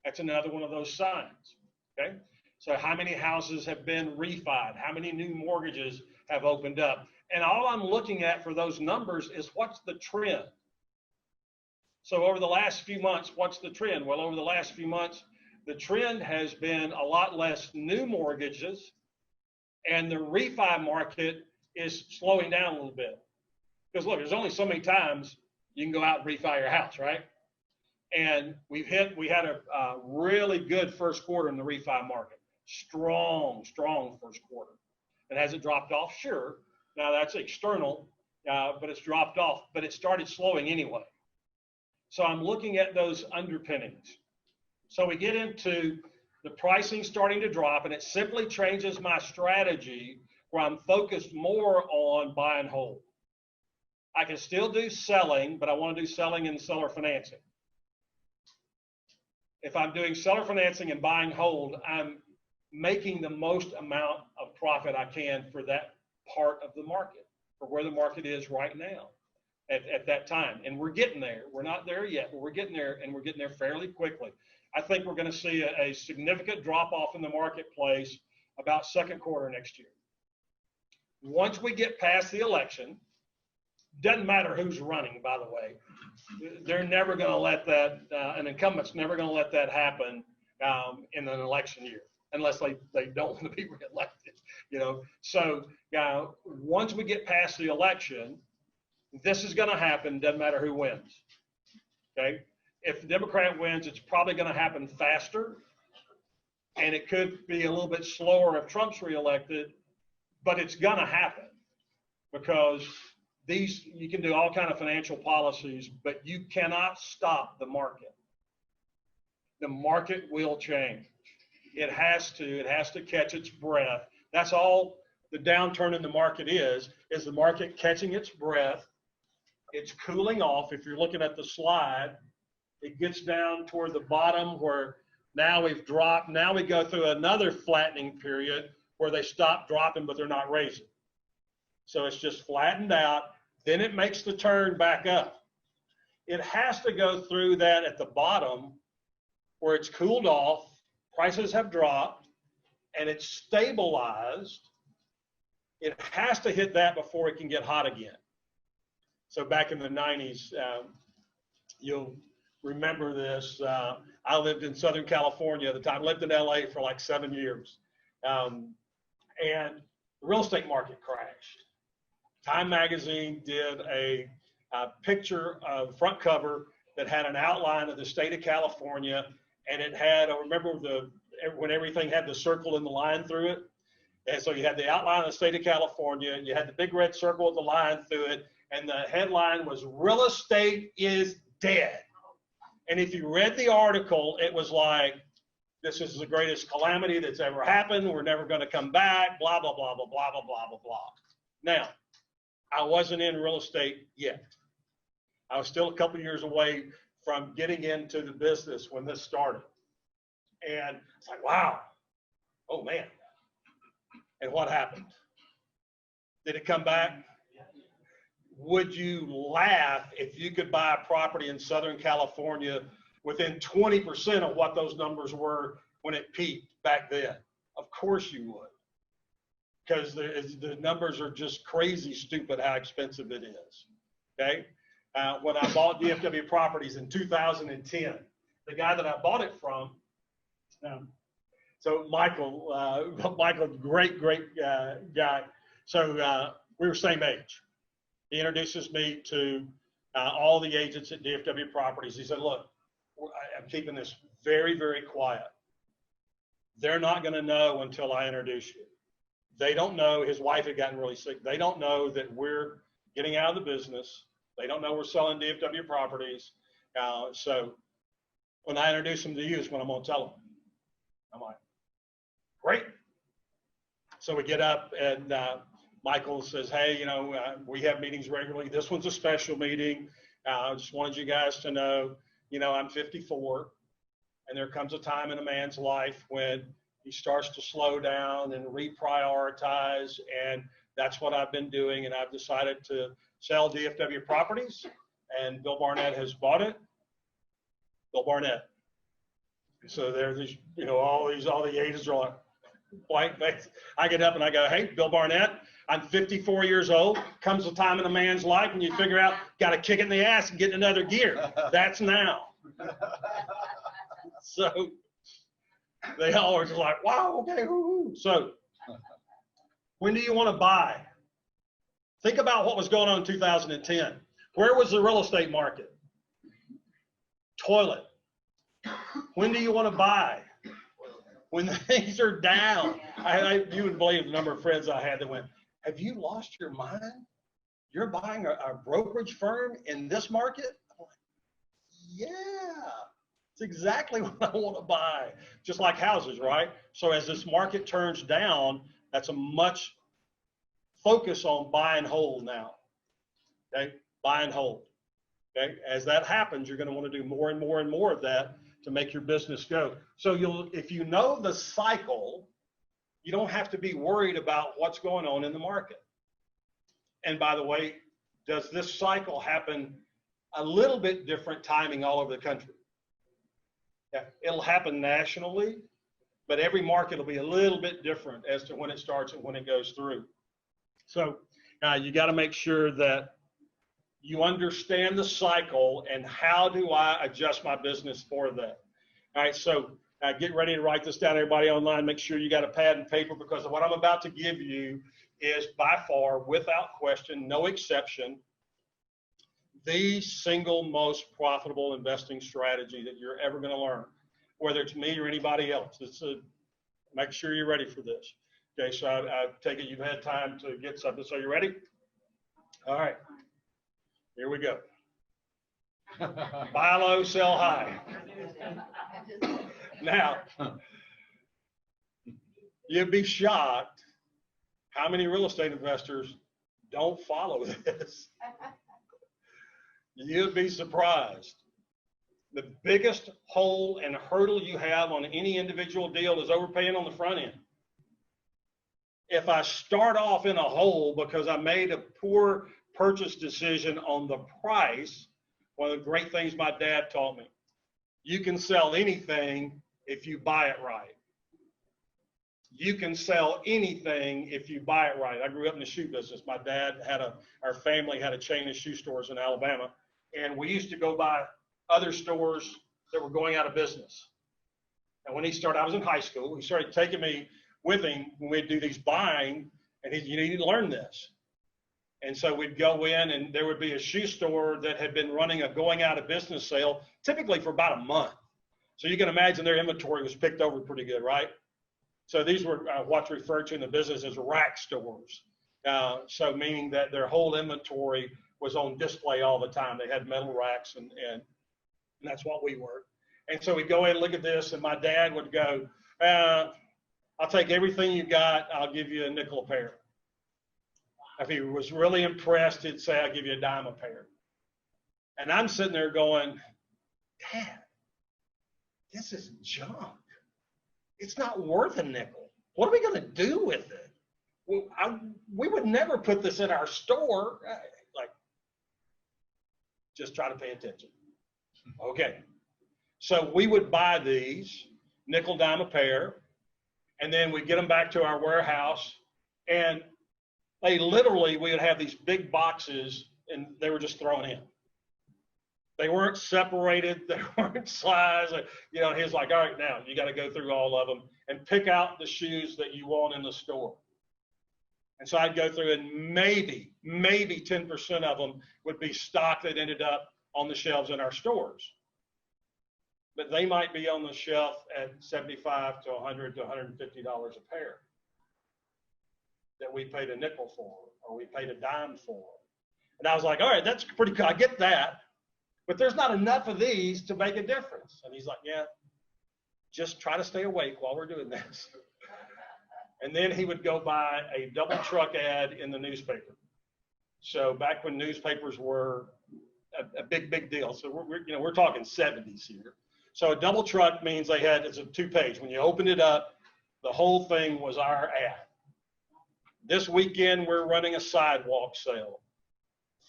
That's another one of those signs, okay? So how many houses have been refied? How many new mortgages have opened up? And all I'm looking at for those numbers is what's the trend? So over the last few months, what's the trend? Well, over the last few months, the trend has been a lot less new mortgages, and the refi market is slowing down a little bit. Because look, there's only so many times you can go out and refi your house, right? And we had a really good first quarter in the refi market. Strong first quarter. And has it dropped off? Sure. Now that's external, but it's dropped off, but it started slowing anyway. So I'm looking at those underpinnings. So we get into the pricing starting to drop, and it simply changes my strategy where I'm focused more on buy and hold. I can still do selling, but I want to do selling and seller financing. If I'm doing seller financing and buying hold, I'm making the most amount of profit I can for that part of the market, for where the market is right now at that time. And we're getting there. We're not there yet, but we're getting there, and we're getting there fairly quickly. I think we're going to see a significant drop off in the marketplace about second quarter next year. Once we get past the election, doesn't matter who's running, by the way, they're never going to let that, an incumbent's never going to let that happen in an election year, unless they don't want to be reelected, you know. So once we get past the election, this is going to happen, doesn't matter who wins, okay? If the Democrat wins, it's probably going to happen faster, and it could be a little bit slower if Trump's reelected, but it's going to happen because you can do all kind of financial policies, but you cannot stop the market. The market will change. It has to catch its breath. That's all the downturn in the market is the market catching its breath. It's cooling off. If you're looking at the slide, it gets down toward the bottom where now we've dropped. Now we go through another flattening period where they stop dropping, but they're not raising. So it's just flattened out. Then it makes the turn back up. It has to go through that at the bottom where it's cooled off, prices have dropped, and it's stabilized. It has to hit that before it can get hot again. So back in the 90s, you'll remember this. I lived in Southern California at the time, lived in LA for like 7 years. And the real estate market crashed. Time magazine did a picture of front cover that had an outline of the state of California, and it had, I remember when everything had the circle and the line through it. And so you had the outline of the state of California, you had the big red circle with the line through it, and the headline was "Real Estate is Dead." And if you read the article, it was like, this is the greatest calamity that's ever happened. We're never going to come back, blah, blah, blah, blah, blah, blah, blah, blah, blah. Now, I wasn't in real estate yet. I was still a couple years away from getting into the business when this started. And it's like, wow, oh man. And what happened? Did it come back? Would you laugh if you could buy a property in Southern California within 20% of what those numbers were when it peaked back then? Of course you would. Because the numbers are just crazy stupid how expensive it is, okay? When I bought DFW Properties in 2010, the guy that I bought it from, so Michael, great guy. So we were same age. He introduces me to all the agents at DFW Properties. He said, look, I'm keeping this very, very quiet. They're not going to know until I introduce you. They don't know. His wife had gotten really sick. They don't know that we're getting out of the business. They don't know we're selling DFW Properties. So when I introduce them to you is when I'm going to tell them. I'm like, great. So we get up and Michael says, hey, we have meetings regularly. This one's a special meeting. I just wanted you guys to know, I'm 54. And there comes a time in a man's life when he starts to slow down and reprioritize. And that's what I've been doing. And I've decided to sell DFW Properties. And Bill Barnett has bought it. Bill Barnett. So there's these, all the agents are like, blank face. I get up and I go, hey, Bill Barnett, I'm 54 years old. Comes a time in a man's life when you figure out, got to kick it in the ass and get in another gear. That's now. So they all are just like, wow, okay. Woo-hoo. So when do you want to buy? Think about what was going on in 2010. Where was the real estate market? Toilet. When do you want to buy? When things are down. You wouldn't believe the number of friends I had that went, have you lost your mind? You're buying a brokerage firm in this market? I'm like, yeah, it's exactly what I want to buy. Just like houses, right? So as this market turns down, that's a much focus on buy and hold now. Okay, buy and hold. Okay, as that happens, you're going to want to do more and more and more of that to make your business go. So if you know the cycle, you don't have to be worried about what's going on in the market. And by the way, does this cycle happen a little bit different timing all over the country? Yeah, it'll happen nationally, but every market will be a little bit different as to when it starts and when it goes through. So you got to make sure that you understand the cycle and how do I adjust my business for that. All right, so get ready to write this down, everybody online. Make sure you got a pad and paper, because what I'm about to give you is by far, without question, no exception, the single most profitable investing strategy that you're ever going to learn, whether it's me or anybody else. Make sure you're ready for this. Okay, so I take it you've had time to get something. So you ready? All right. Here we go. Buy low, sell high. Now, you'd be shocked how many real estate investors don't follow this. You'd be surprised. The biggest hole and hurdle you have on any individual deal is overpaying on the front end. If I start off in a hole because I made a poor purchase decision on the price, one of the great things my dad taught me, you can sell anything if you buy it right. You can sell anything if you buy it right. I grew up in the shoe business. My dad our family had a chain of shoe stores in Alabama, and we used to go by other stores that were going out of business. And when he started, I was in high school, he started taking me with him when we'd do these buying, and you need to learn this. And so we'd go in and there would be a shoe store that had been running a going out of business sale, typically for about a month. So you can imagine their inventory was picked over pretty good, right? So these were what's referred to in the business as rack stores. So meaning that their whole inventory was on display all the time. They had metal racks and that's what we were. And so we'd go in and look at this, and my dad would go, I'll take everything you got. I'll give you a nickel a pair. If he was really impressed, he'd say, I'll give you a dime a pair. And I'm sitting there going, Dad, this is junk. It's not worth a nickel. What are we going to do with it? We would never put this in our store. Like, just try to pay attention. Okay. So we would buy these, nickel, dime a pair, and then we'd get them back to our warehouse, and we would have these big boxes, and they were just thrown in. They weren't separated. They weren't sized. He was like, all right, now you got to go through all of them and pick out the shoes that you want in the store. And so I'd go through and maybe 10% of them would be stock that ended up on the shelves in our stores. But they might be on the shelf at $75 to $100 to $150 a pair that we paid a nickel for, or we paid a dime for. And I was like, all right, that's pretty cool. I get that. But there's not enough of these to make a difference. And he's like, yeah, just try to stay awake while we're doing this. And then he would go buy a double truck ad in the newspaper. So back when newspapers were a big deal. So we're talking 70s here. So a double truck means it's a 2-page. When you open it up, the whole thing was our ad. This weekend, we're running a sidewalk sale.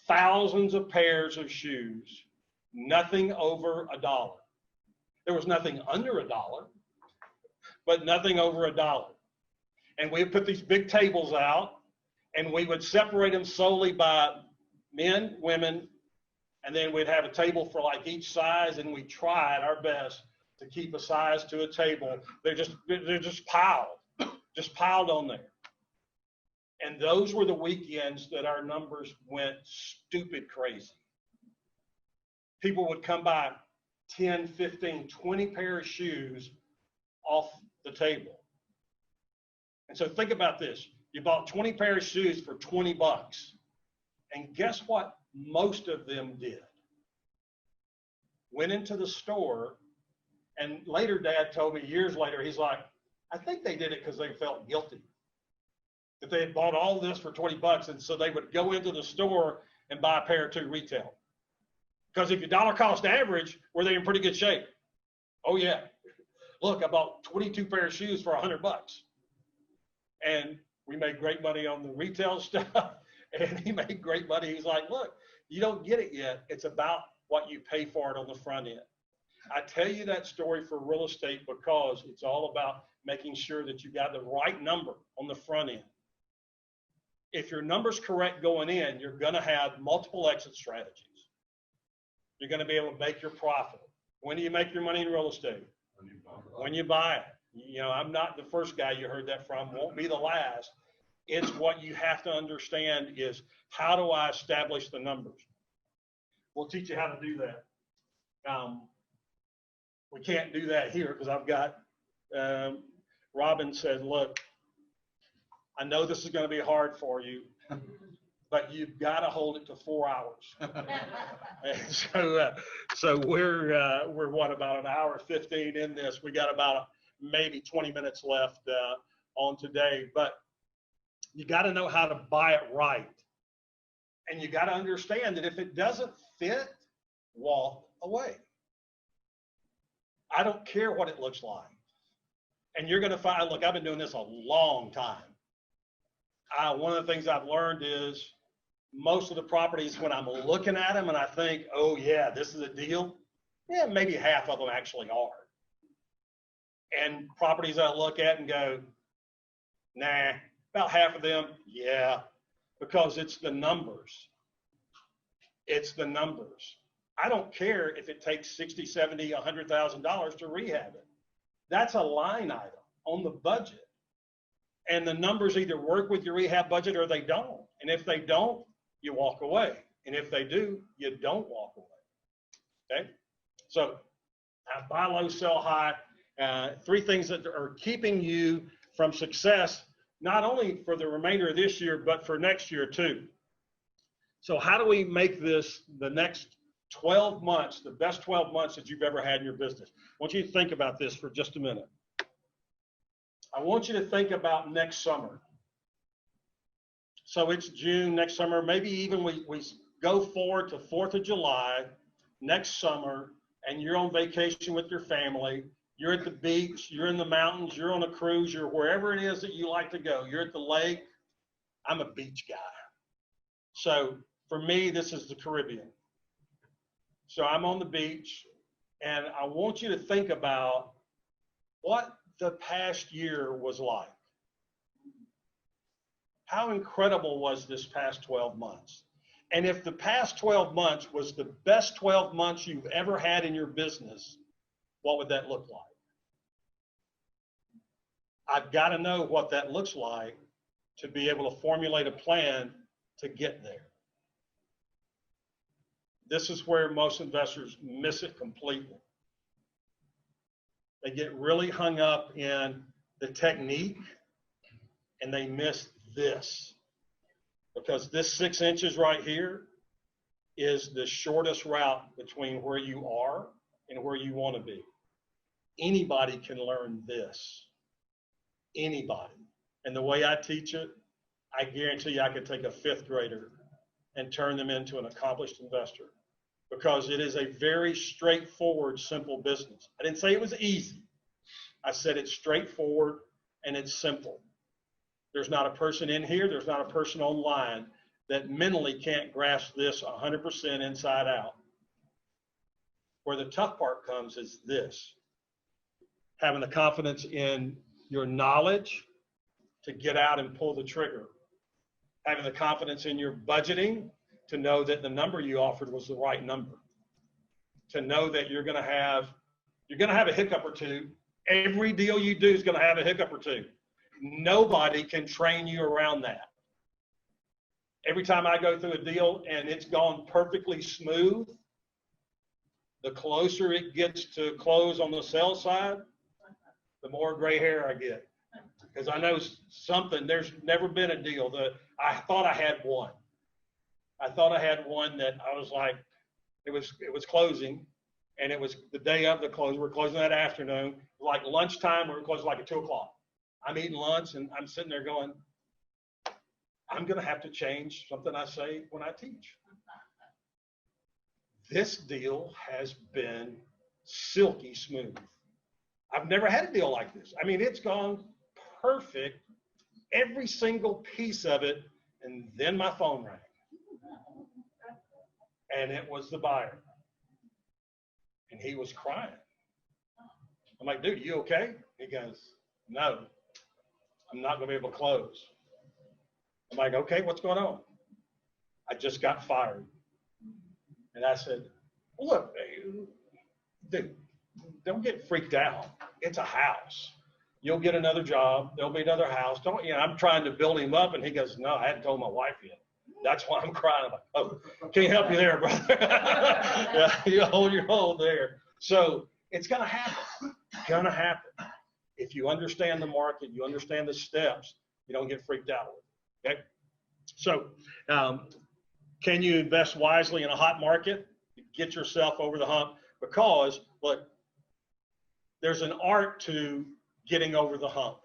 Thousands of pairs of shoes, nothing over $1. There was nothing under $1, but nothing over $1. And we would put these big tables out, and we would separate them solely by men, women, and then we'd have a table for like each size, and we tried our best to keep a size to a table. They're just piled on there. And those were the weekends that our numbers went stupid crazy. People would come by 10, 15, 20 pair of shoes off the table. And so think about this. You bought 20 pair of shoes for $20. And guess what most of them did? Went into the store, and later Dad told me years later, he's like, I think they did it because they felt guilty. That they had bought all this for $20, and so they would go into the store and buy a pair or two retail. Because if you dollar cost average, were they in pretty good shape? Oh yeah. Look, I bought 22 pair of shoes for $100. And we made great money on the retail stuff, and he made great money. He's like, look, you don't get it yet. It's about what you pay for it on the front end. I tell you that story for real estate because it's all about making sure that you got the right number on the front end. If your number's correct going in, you're going to have multiple exit strategies. You're going to be able to make your profit. When do you make your money in real estate? When you buy it. You know, I'm not the first guy you heard that from, won't be the last. It's what you have to understand is, how do I establish the numbers? We'll teach you how to do that. We can't do that here because I've got, Robin said, look, I know this is going to be hard for you, but you've got to hold it to 4 hours. And so we're what, about an hour 15 in this. We got about maybe 20 minutes left on today, but you got to know how to buy it right. And you got to understand that if it doesn't fit, walk away. I don't care what it looks like. And you're going to find, look, I've been doing this a long time. One of the things I've learned is most of the properties, when I'm looking at them and I think, oh yeah, this is a deal, yeah, maybe half of them actually are. And properties I look at and go, nah, about half of them, yeah, because it's the numbers. It's the numbers. I don't care if it takes $60, $70, $100,000 to rehab it. That's a line item on the budget. And the numbers either work with your rehab budget or they don't. And if they don't, you walk away. And if they do, you don't walk away. Okay? So buy low, sell high. 3 things that are keeping you from success, not only for the remainder of this year, but for next year too. So how do we make this the next 12 months, the best 12 months that you've ever had in your business? I want you to think about this for just a minute. I want you to think about next summer. So it's June next summer. Maybe even we go forward to 4th of July next summer, and you're on vacation with your family. You're at the beach, you're in the mountains, you're on a cruise, you're wherever it is that you like to go. You're at the lake. I'm a beach guy. So for me, this is the Caribbean. So I'm on the beach, and I want you to think about what the past year was like. How incredible was this past 12 months? And if the past 12 months was the best 12 months you've ever had in your business, what would that look like? I've got to know what that looks like to be able to formulate a plan to get there. This is where most investors miss it completely. They get really hung up in the technique and they miss this, because this 6 inches right here is the shortest route between where you are and where you want to be. Anybody can learn this. Anybody. And the way I teach it, I guarantee you I could take a 5th grader and turn them into an accomplished investor, because it is a very straightforward, simple business. I didn't say it was easy. I said it's straightforward and it's simple. There's not a person in here, there's not a person online that mentally can't grasp this 100% inside out. Where the tough part comes is this: having the confidence in your knowledge to get out and pull the trigger. Having the confidence in your budgeting to know that the number you offered was the right number. To know that you're going to have a hiccup or two. Every deal you do is going to have a hiccup or two. Nobody can train you around that. Every time I go through a deal and it's gone perfectly smooth, the closer it gets to close on the sell side, the more gray hair I get. Because I know something, there's never been a deal that I thought I had one. I thought I had one that I was like, it was closing, and it was the day of the close. We're closing that afternoon, like lunchtime. We're closing like at 2 o'clock. I'm eating lunch and I'm sitting there going, I'm going to have to change something I say when I teach. This deal has been silky smooth. I've never had a deal like this. I mean, it's gone perfect, every single piece of it. And then my phone rang. And it was the buyer. And he was crying. I'm like, dude, you okay? He goes, no, I'm not going to be able to close. I'm like, okay, what's going on? I just got fired. And I said, look, dude, don't get freaked out. It's a house. You'll get another job. There'll be another house. I'm trying to build him up. And he goes, no, I hadn't told my wife yet. That's why I'm crying. I'm like, oh, can't help you there, brother. Yeah, you hold your hold there. So it's going to happen. It's going to happen. If you understand the market, you understand the steps, you don't get freaked out with it. Okay. So can you invest wisely in a hot market? Get yourself over the hump, because look, there's an art to getting over the hump.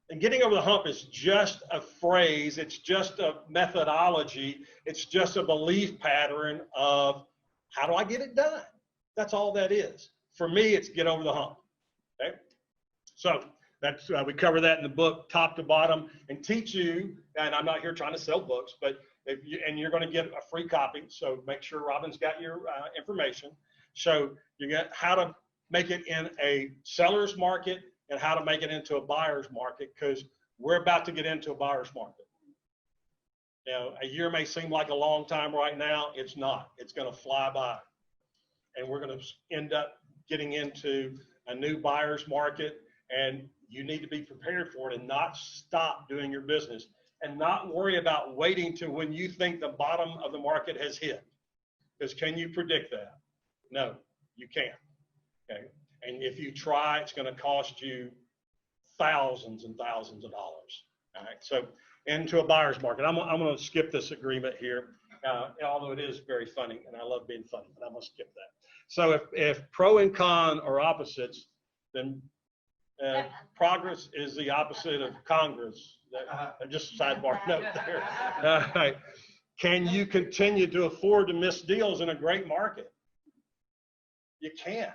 And getting over the hump is just a phrase. It's just a methodology. It's just a belief pattern of how do I get it done? That's all that is. For me, it's get over the hump. Okay. So that's we cover that in the book, top to bottom, and teach you. And I'm not here trying to sell books, but you're going to get a free copy. So make sure Robin's got your information. So you get how to make it in a seller's market and how to make it into a buyer's market, because we're about to get into a buyer's market. You know, a year may seem like a long time right now. It's not. It's going to fly by. And we're going to end up getting into a new buyer's market, and you need to be prepared for it and not stop doing your business and not worry about waiting to when you think the bottom of the market has hit. Because can you predict that? No, you can't. Okay. And if you try, it's going to cost you thousands and thousands of dollars. All right. So into a buyer's market. I'm going to skip this agreement here, although it is very funny, and I love being funny, but I'm going to skip that. So if pro and con are opposites, then progress is the opposite of Congress. Just a sidebar note there. All right. Can you continue to afford to miss deals in a great market? You can't.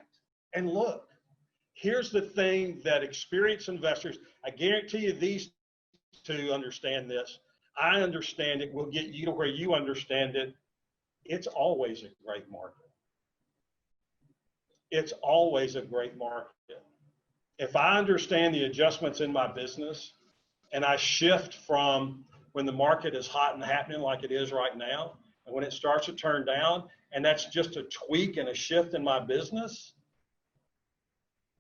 And look, here's the thing that experienced investors, I guarantee you these two understand this. I understand it. We'll get you to where you understand it. It's always a great market. It's always a great market. If I understand the adjustments in my business and I shift from when the market is hot and happening like it is right now, and when it starts to turn down, and that's just a tweak and a shift in my business,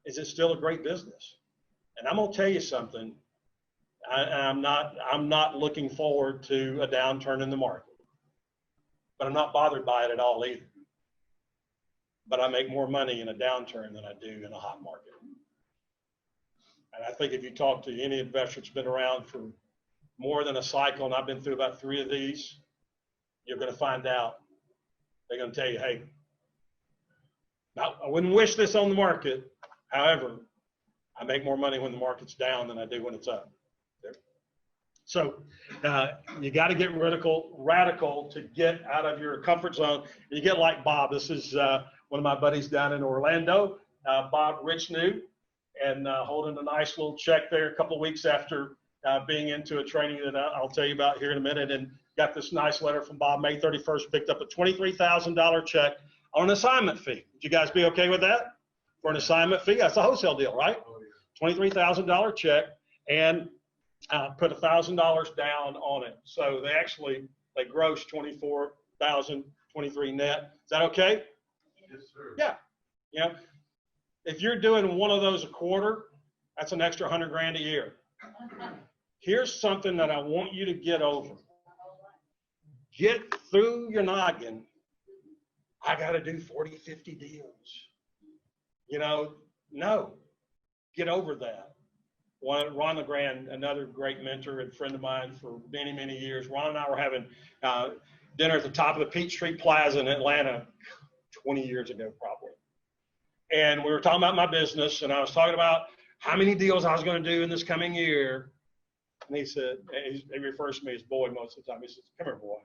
is it still a great business? And I'm going to tell you something. I'm not looking forward to a downturn in the market, but I'm not bothered by it at all either. But I make more money in a downturn than I do in a hot market. And I think if you talk to any investor that's been around for more than a cycle, and I've been through about 3 of these, you're going to find out. They're going to tell you, hey, I wouldn't wish this on the market. However, I make more money when the market's down than I do when it's up. So you got to get radical to get out of your comfort zone. You get like Bob. This is one of my buddies down in Orlando, Bob Richnew, and holding a nice little check there a couple of weeks after being into a training that I'll tell you about here in a minute, and got this nice letter from Bob. May 31st, picked up a $23,000 check on an assignment fee. Would you guys be okay with that? For an assignment fee? That's a wholesale deal, right? $23,000 check, and put $1,000 down on it. So they grossed $24,023 net. Is that okay? Yes, sir. Yeah. You know, if you're doing one of those a quarter, that's an extra $100,000 a year. Here's something that I want you to get over. Get through your noggin. I got to do 40, 50 deals. You know, no. Get over that. Ron LeGrand, another great mentor and friend of mine for many, many years. Ron and I were having dinner at the top of the Peachtree Plaza in Atlanta 20 years ago, probably. And we were talking about my business, and I was talking about how many deals I was going to do in this coming year. And he said, he refers to me as boy most of the time. He says, come here, boy.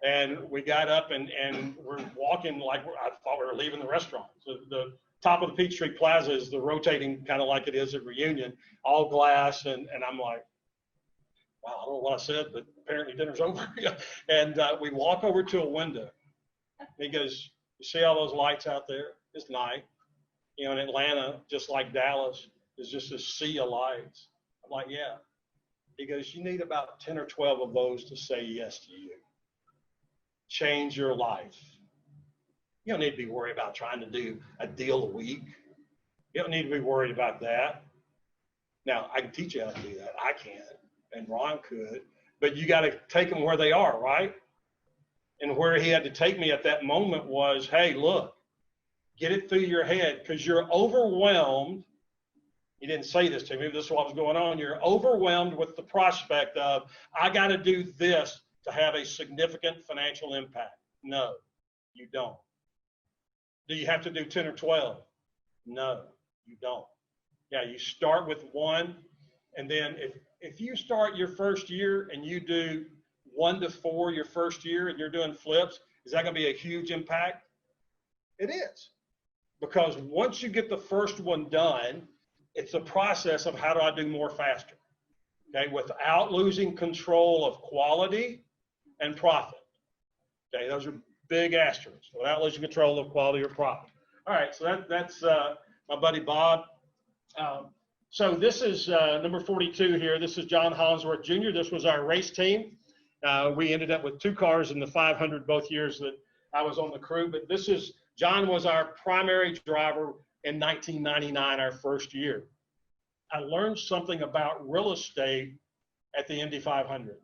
And we got up and we're walking like I thought we were leaving the restaurant. So the top of the Peachtree Plaza is the rotating kind of like it is at Reunion, all glass. And I'm like, wow, I don't know what I said, but apparently dinner's over. And we walk over to a window. And he goes, you see all those lights out there? It's night. You know, in Atlanta, just like Dallas, is just a sea of lights. I'm like, yeah. He goes, you need about 10 or 12 of those to say yes to you. Change your life. You don't need to be worried about trying to do a deal a week. You don't need to be worried about that. Now, I can teach you how to do that. I can't, and Ron could, but you got to take them where they are, right? And where he had to take me at that moment was, hey, look, get it through your head because you're overwhelmed. He didn't say this to me, but this is what was going on. You're overwhelmed with the prospect of, I got to do this to have a significant financial impact. No, you don't. Do you have to do 10 or 12? No, you don't. Yeah, you start with one, and then if you start your first year and you do 1 to 4 your first year and you're doing flips, is that going to be a huge impact? It is. Because once you get the first one done, it's a process of how do I do more faster, okay, without losing control of quality and profit. Okay, those are big asterisks, without losing control of quality or profit. All right, so that's my buddy Bob. So this is number 42 here. This is John Hollingsworth Jr. This was our race team. We ended up with 2 cars in the 500 both years that I was on the crew, but John was our primary driver in 1999, our first year. I learned something about real estate at the Indy 500.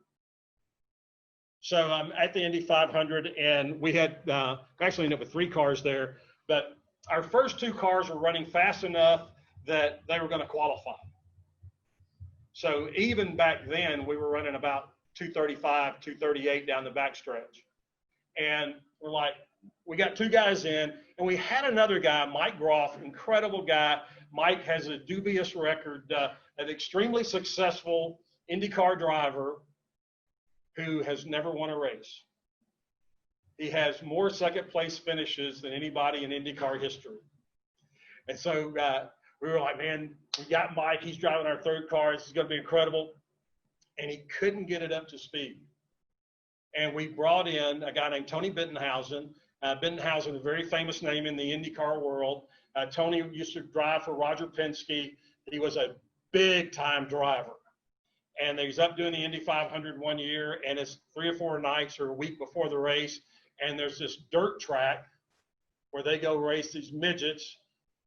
So I'm at the Indy 500, and we had actually ended up with 3 cars there, but our first 2 cars were running fast enough that they were going to qualify. So even back then, we were running about 235, 238 down the backstretch. And we're like, we got 2 guys in, and we had another guy, Mike Groff, incredible guy. Mike has a dubious record, an extremely successful IndyCar driver who has never won a race. He has more second place finishes than anybody in IndyCar history. And so we were like, man, we got Mike. He's driving our 3rd car. This is going to be incredible. And he couldn't get it up to speed. And we brought in a guy named Tony Bittenhausen. Bittenhausen, a very famous name in the IndyCar world. Tony used to drive for Roger Penske. He was a big-time driver. And he was up doing the Indy 500 one year, and it's 3 or 4 nights or a week before the race, and there's this dirt track where they go race these midgets,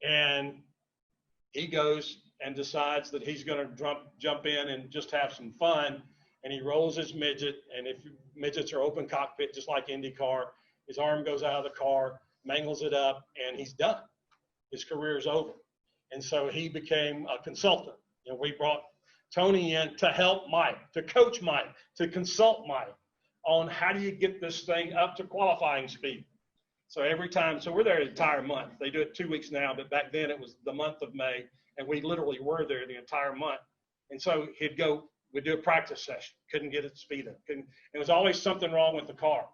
and he goes and decides that he's going to jump in and just have some fun. And he rolls his midget. And if midgets are open cockpit, just like IndyCar, his arm goes out of the car, mangles it up, and he's done. His career's over. And so he became a consultant. And we brought Tony in to help Mike, to coach Mike, to consult Mike on how do you get this thing up to qualifying speed. So every time, so we're there the entire month. They do it 2 weeks now, but back then it was the month of May, and we literally were there the entire month. And so we'd do a practice session. Couldn't get it speed up. It was always something wrong with the car.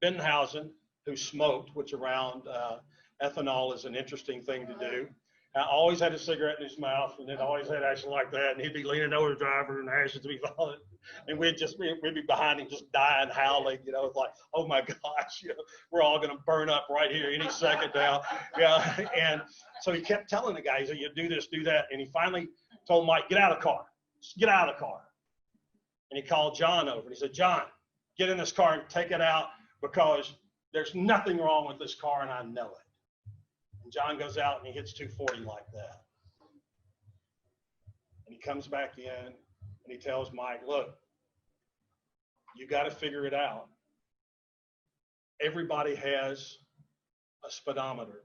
Benhausen, who smoked, which around ethanol is an interesting thing to do, always had a cigarette in his mouth, and it always had action like that. And he'd be leaning over the driver, and the ashes would be falling. And we'd be behind him, just dying, howling. It's like, oh my gosh, we're all going to burn up right here any second now. Yeah. And so he kept telling the guys, you do this, do that. And he finally told Mike, get out of the car. Just get out of the car. And he called John over, and he said, John, get in this car and take it out, because there's nothing wrong with this car, and I know it. And John goes out and he hits 240 like that. And he comes back in and he tells Mike, look, you got to figure it out. Everybody has a speedometer.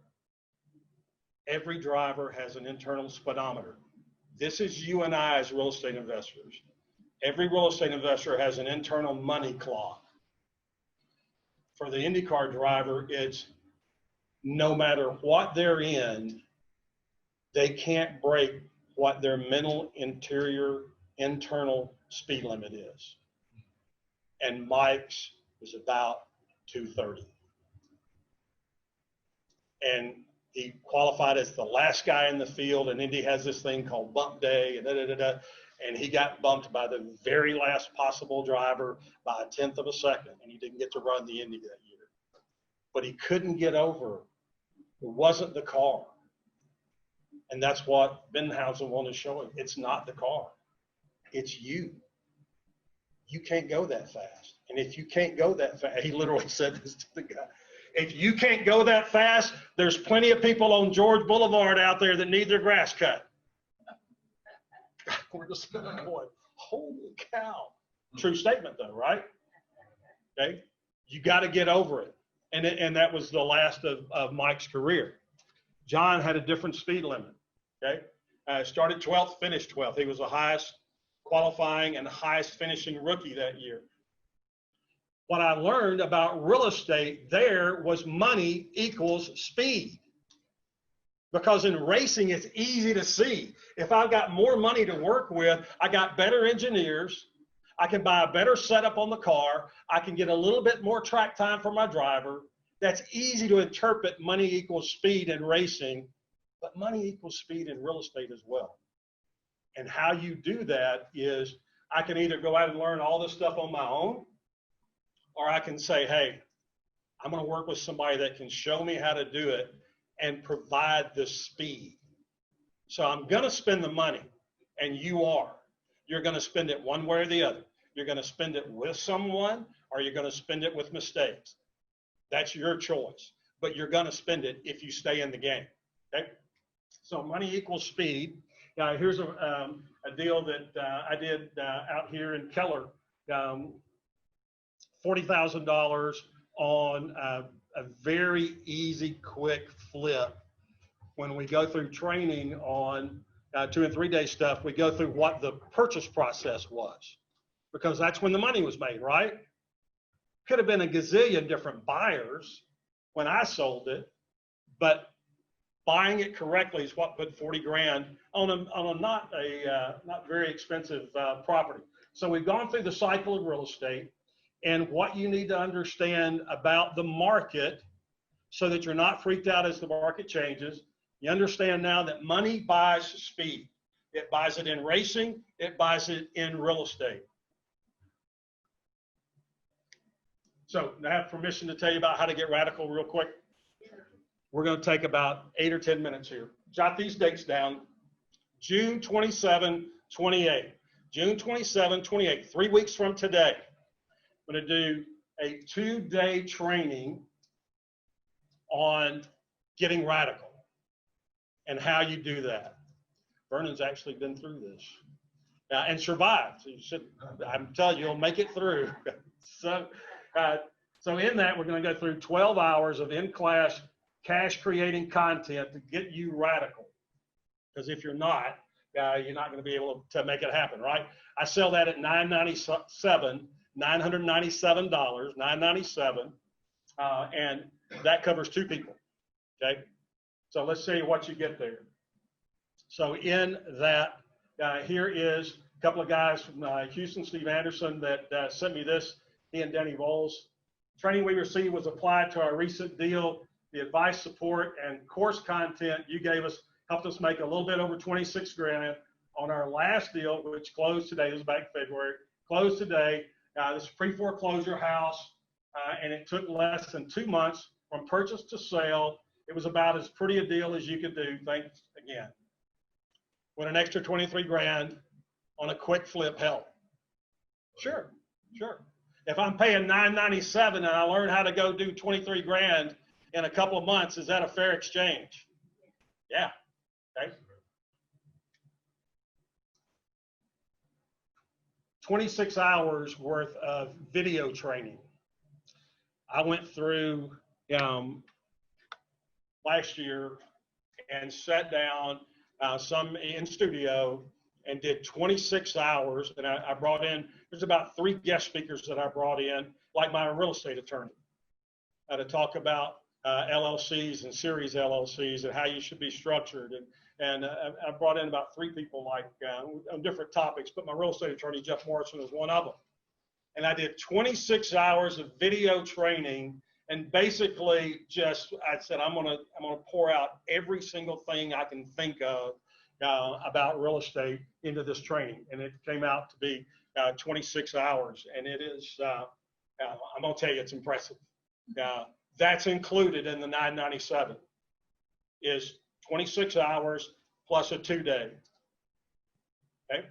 Every driver has an internal speedometer. This is you and I as real estate investors. Every real estate investor has an internal money clock. For the IndyCar driver, it's no matter what they're in, they can't break what their mental interior internal speed limit is. And Mike's was about 230. And he qualified as the last guy in the field, and Indy has this thing called bump day, and he got bumped by the very last possible driver by a 1/10 of a second, and he didn't get to run the Indy that year. But he couldn't get over. It wasn't the car. And that's what Benhausen wanted to show him. It's not the car. It's you. You can't go that fast. And if you can't go that fast, he literally said this to the guy. If you can't go that fast, there's plenty of people on George Boulevard out there that need their grass cut. We're just going, holy cow. True statement though, right? Okay. You got to get over it. And that was the last of Mike's career. John had a different speed limit. Okay. Started 12th, finished 12th. He was the highest qualifying and highest finishing rookie that year. What I learned about real estate there was money equals speed. Because in racing, it's easy to see. If I've got more money to work with, I got better engineers. I can buy a better setup on the car. I can get a little bit more track time for my driver. That's easy to interpret money equals speed in racing, but money equals speed in real estate as well. And how you do that is I can either go out and learn all this stuff on my own, or I can say, hey, I'm going to work with somebody that can show me how to do it and provide the speed. So I'm going to spend the money, and you are. You're going to spend it one way or the other. You're going to spend it with someone, or you're going to spend it with mistakes. That's your choice. But you're going to spend it if you stay in the game. Okay? So money equals speed. Now, here's a deal that I did out here in Keller. $40,000 on a very easy, quick flip. When we go through training on 2 and 3 day stuff, we go through what the purchase process was, because that's when the money was made, right? Could have been a gazillion different buyers when I sold it, but buying it correctly is what put 40 grand on a not very expensive property. So we've gone through the cycle of real estate and what you need to understand about the market so that you're not freaked out as the market changes. You understand now that money buys speed. It buys it in racing. It buys it in real estate. So I have permission to tell you about how to get radical real quick. We're going to take about 8 or 10 minutes here. Jot these dates down. June 27, 28. June 27, 28, 3 weeks from today. I'm going to do a 2-day training on getting radical and how you do that. Vernon's actually been through this and survived. So you should, I'm telling you, you'll make it through. So, so in that, we're going to go through 12 hours of in-class cash creating content to get you radical. Because if you're not going to be able to make it happen, right? I sell that at $997, $997, and that covers 2 people, okay? So let's see what you get there. So in that, here is a couple of guys from Houston, Steve Anderson, that sent me this, he and Danny Voles. Training we received was applied to our recent deal. The advice, support, and course content you gave us helped us make a little bit over 26 grand on our last deal, which closed today. This is back in February. Closed today. This is pre-foreclosure house, and it took less than 2 months from purchase to sale. It was about as pretty a deal as you could do. Thanks again. With an extra 23 grand on a quick flip, hell. Sure. If I'm paying $997 and I learn how to go do 23 grand in a couple of months, is that a fair exchange? Yeah. Okay. 26 hours worth of video training. I went through last year and sat down some in studio and did 26 hours. And I brought in, there's about 3 guest speakers that I brought in, like my real estate attorney, to talk about LLCs and series LLCs and how you should be structured. And I brought in about 3 people like on different topics, but my real estate attorney, Jeff Morrison, was one of them. And I did 26 hours of video training, and basically just, I said, I'm gonna pour out every single thing I can think of about real estate into this training. And it came out to be 26 hours. And it is, I'm gonna tell you, it's impressive. That's included in the $997 is 26 hours plus a 2-day. Okay.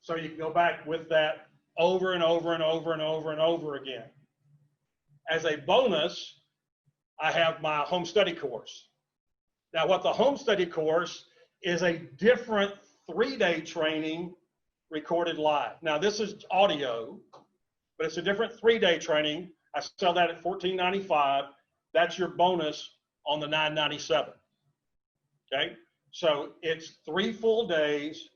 So you can go back with that over and over and over and over and over again. As a bonus, I have my home study course. Now, what the home study course is a different 3-day training recorded live. Now, this is audio, but it's a different 3-day training. I sell that at $14.95. That's your bonus on the $997. Okay, so it's 3 full days.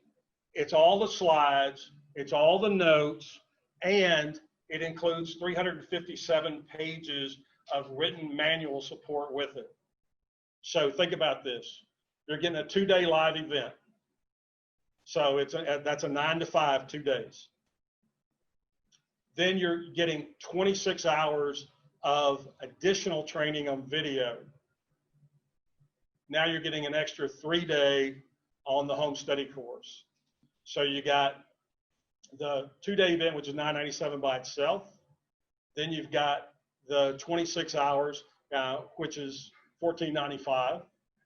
It's all the slides. It's all the notes, and it includes 357 pages of written manual support with it. So think about this. You're getting a 2-day live event. So that's a 9 to 5, 2 days. Then you're getting 26 hours of additional training on video. Now you're getting an extra 3-day on the home study course. So you got the 2-day event, which is $997 by itself. Then you've got the 26 hours, which is $14.95.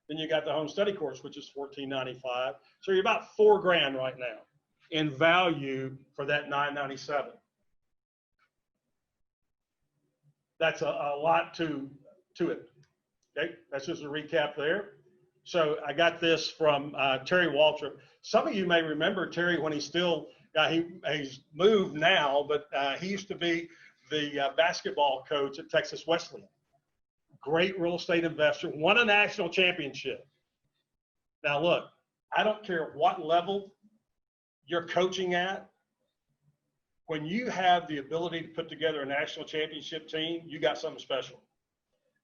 Then you got the home study course, which is $14.95. So you're about $4 grand right now in value for that $997. That's a lot to it. Okay, that's just a recap there. So I got this from Terry Waltrip. Some of you may remember Terry when he's still, he's moved now, but he used to be the basketball coach at Texas Wesleyan. Great real estate investor, won a national championship. Now look, I don't care what level you're coaching at. When you have the ability to put together a national championship team, you got something special.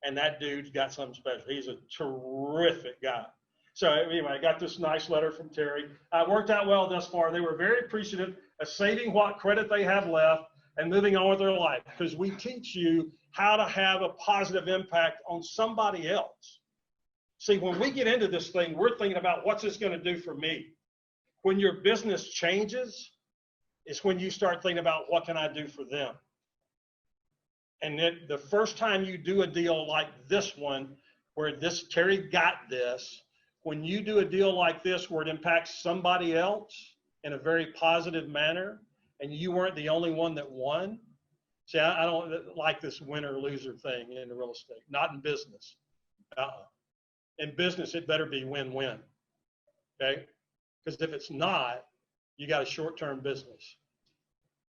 And that dude's got something special. He's a terrific guy. So anyway, I got this nice letter from Terry. It worked out well thus far. They were very appreciative of saving what credit they have left and moving on with their life, because we teach you how to have a positive impact on somebody else. See, when we get into this thing, we're thinking about what's this going to do for me. When your business changes, is when you start thinking about what can I do for them. And then the first time you do a deal like this one, where this Terry got this, when you do a deal like this where it impacts somebody else in a very positive manner, and you weren't the only one that won. See, I don't like this winner-loser thing in real estate, not in business. In business, it better be win-win. okay? Because if it's not, you got a short-term business.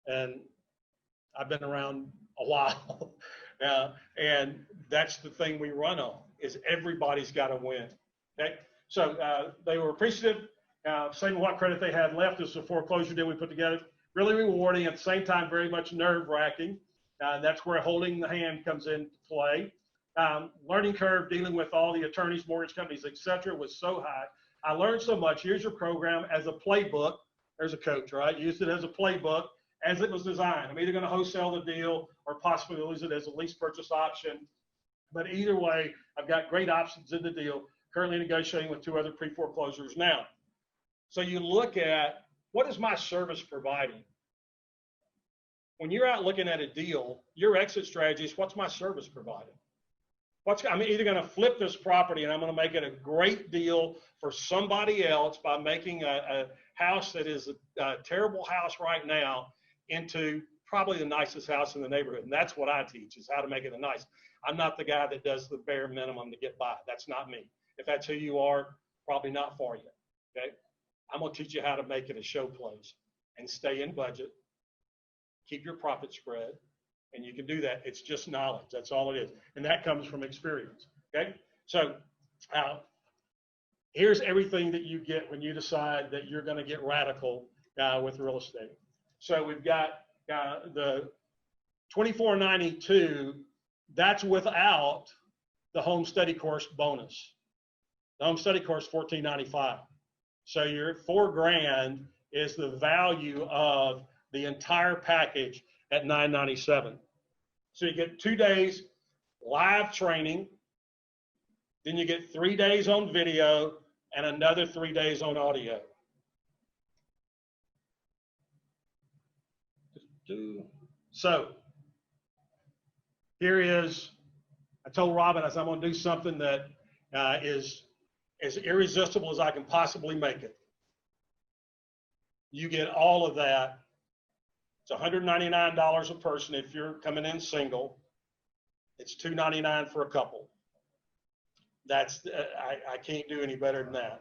And I've been around a while, and that's the thing we run on, is everybody's got to win, okay? So they were appreciative, saying what credit they had left. This is a foreclosure deal we put together. Really rewarding, at the same time, very much nerve-wracking. That's where holding the hand comes into play. Learning curve, dealing with all the attorneys, mortgage companies, et cetera, was so high. I learned so much. Here's your program as a playbook. There's a coach, right? Used it as a playbook as it was designed. I'm either going to wholesale the deal or possibly use it as a lease purchase option. But either way, I've got great options in the deal. Currently negotiating with 2 other pre-foreclosures now. So you look at, what is my service providing? When you're out looking at a deal, your exit strategy is, what's my service providing? I'm either going to flip this property and I'm going to make it a great deal for somebody else by making a house that is a terrible house right now into probably the nicest house in the neighborhood. And that's what I teach, is how to make it a nice. I'm not the guy that does the bare minimum to get by. That's not me. If that's who you are, probably not for you, okay? I'm going to teach you how to make it a show place and stay in budget, keep your profit spread, and you can do that. It's just knowledge. That's all it is. And that comes from experience, okay? So here's everything that you get when you decide that you're going to get radical with real estate. So we've got the $24.92. That's without the home study course bonus. The home study course, $14.95. So your $4,000 is the value of the entire package at $997. So you get 2 days live training, then you get 3 days on video and another 3 days on audio. So here is, I told Robin, I said, I'm going to do something that is as irresistible as I can possibly make it. You get all of that. It's $199 a person if you're coming in single. It's $299 for a couple. That's I can't do any better than that.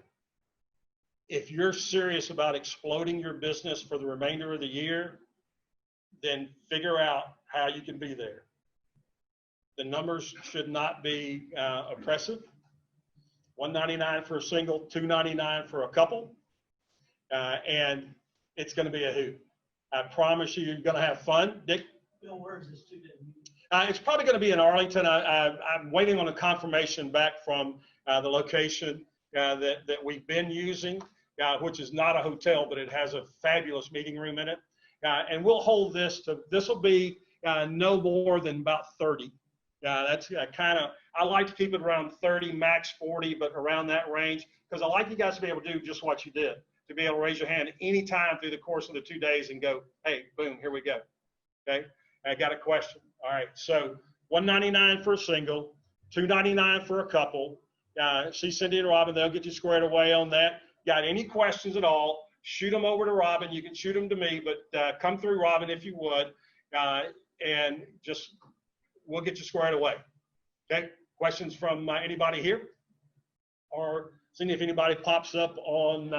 If you're serious about exploding your business for the remainder of the year, then figure out how you can be there. The numbers should not be oppressive. $199 for a single, $299 for a couple, and it's going to be a hoot. I promise you, you're going to have fun. Dick? Bill, where is this to? It's probably going to be in Arlington. I'm waiting on a confirmation back from the location that we've been using, which is not a hotel, but it has a fabulous meeting room in it. And we'll hold this will be no more than about 30. That's kind of, I like to keep it around 30, max 40, but around that range, because I like you guys to be able to do just what you did, to be able to raise your hand anytime through the course of the 2 days and go, hey, boom, here we go. Okay, I got a question. All right, so $199 for a single, $299 for a couple. See Cindy and Robin, they'll get you squared away on that. Got any questions at all, shoot them over to Robin. You can shoot them to me, but come through Robin if you would, and just we'll get you squared away. Okay, questions from anybody here? Or Cindy, if anybody pops up on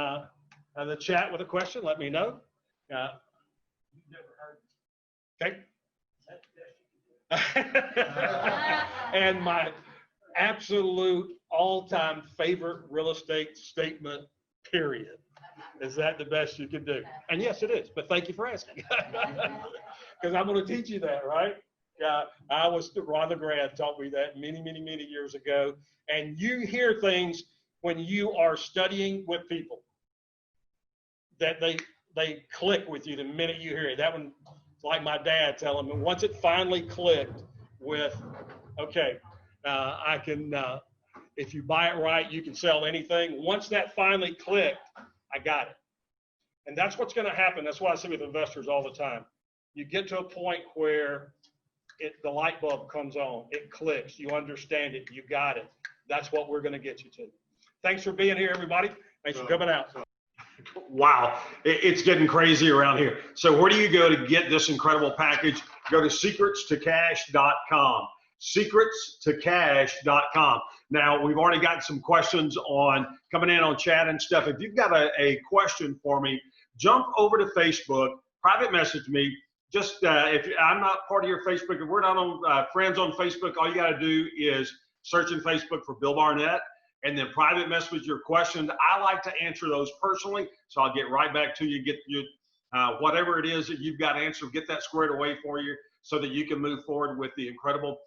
the chat with a question, let me know. Okay. And my absolute all-time favorite real estate statement, period. Is that the best you can do? And yes, it is, but thank you for asking. Because I'm going to teach you that, right? I was, Ron LeGrand taught me that many, many, many years ago. And you hear things when you are studying with people that they click with you the minute you hear it. That one, like my dad telling me, once it finally clicked with, okay, I can, if you buy it right, you can sell anything. Once that finally clicked, I got it. And that's what's going to happen. That's what I see with investors all the time. You get to a point where the light bulb comes on, it clicks, you understand it, you got it. That's what we're going to get you to. Thanks for being here, everybody. Thanks for coming out. Wow, it's getting crazy around here. So where do you go to get this incredible package? Go to secretstocash.com. secretstocash.com. Now, we've already got some questions coming in on chat and stuff. If you've got a question for me, jump over to Facebook, private message me. Just if I'm not part of your Facebook, if we're not on friends on Facebook, all you got to do is search in Facebook for Bill Barnett and then private message your questions. I like to answer those personally, so I'll get right back to you, get you whatever it is that you've got answered, get that squared away for you so that you can move forward with the incredible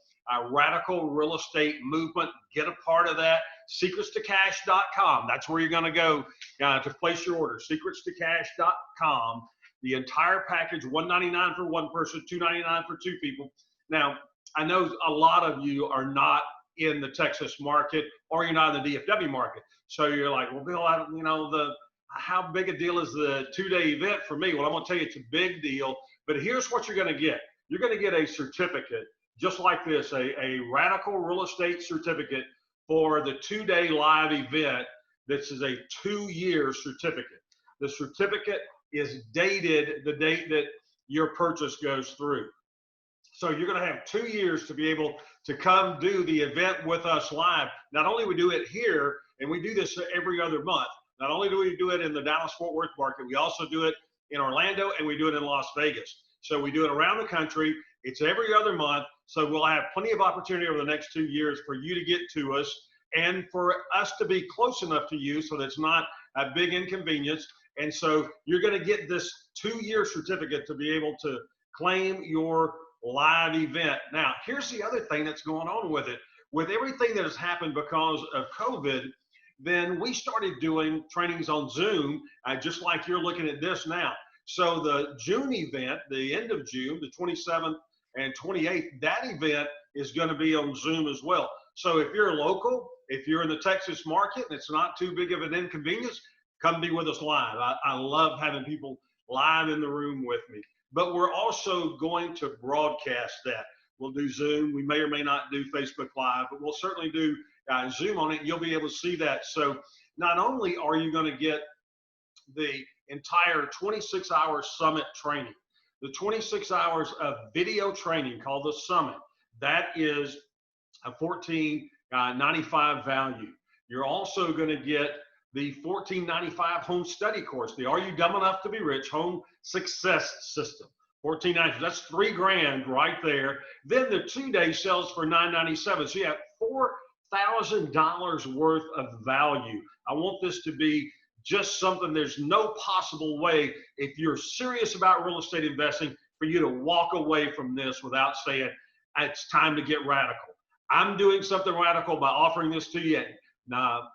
radical real estate movement. Get a part of that. Secretstocash.com. That's where you're going to go to place your order. Secretstocash.com. The entire package, $199 for one person, $299 for two people. Now, I know a lot of you are not in the Texas market or you're not in the DFW market. So you're like, well, Bill, how big a deal is the 2-day event for me? Well, I'm going to tell you it's a big deal, but here's what you're going to get. You're going to get a certificate just like this, a radical real estate certificate for the 2-day live event. This is a 2-year certificate. The certificate is dated the date that your purchase goes through. So you're going to have 2 years to be able to come do the event with us live. Not only we do it here, and we do this every other month. Not only do we do it in the Dallas-Fort Worth market, we also do it in Orlando and we do it in Las Vegas. So we do it around the country. It's every other month. So we'll have plenty of opportunity over the next 2 years for you to get to us and for us to be close enough to you so that it's not a big inconvenience. And so you're going to get this 2-year certificate to be able to claim your live event. Now, here's the other thing that's going on with it. With everything that has happened because of COVID, then we started doing trainings on Zoom, just like you're looking at this now. So the June event, the end of June, the 27th and 28th, that event is going to be on Zoom as well. So if you're local, if you're in the Texas market and it's not too big of an inconvenience, come be with us live. I love having people live in the room with me. But we're also going to broadcast that. We'll do Zoom. We may or may not do Facebook Live, but we'll certainly do Zoom on it. You'll be able to see that. So not only are you going to get the entire 26-hour summit training, the 26 hours of video training called the summit, that is a $14.95 value. You're also going to get the $14.95 home study course, the Are You Dumb Enough to Be Rich Home Success System. $14.95, that's $3,000 right there. Then the 2-day sells for $997. So you have $4,000 worth of value. I want this to be just something, there's no possible way, if you're serious about real estate investing, for you to walk away from this without saying, it's time to get radical. I'm doing something radical by offering this to you. Now,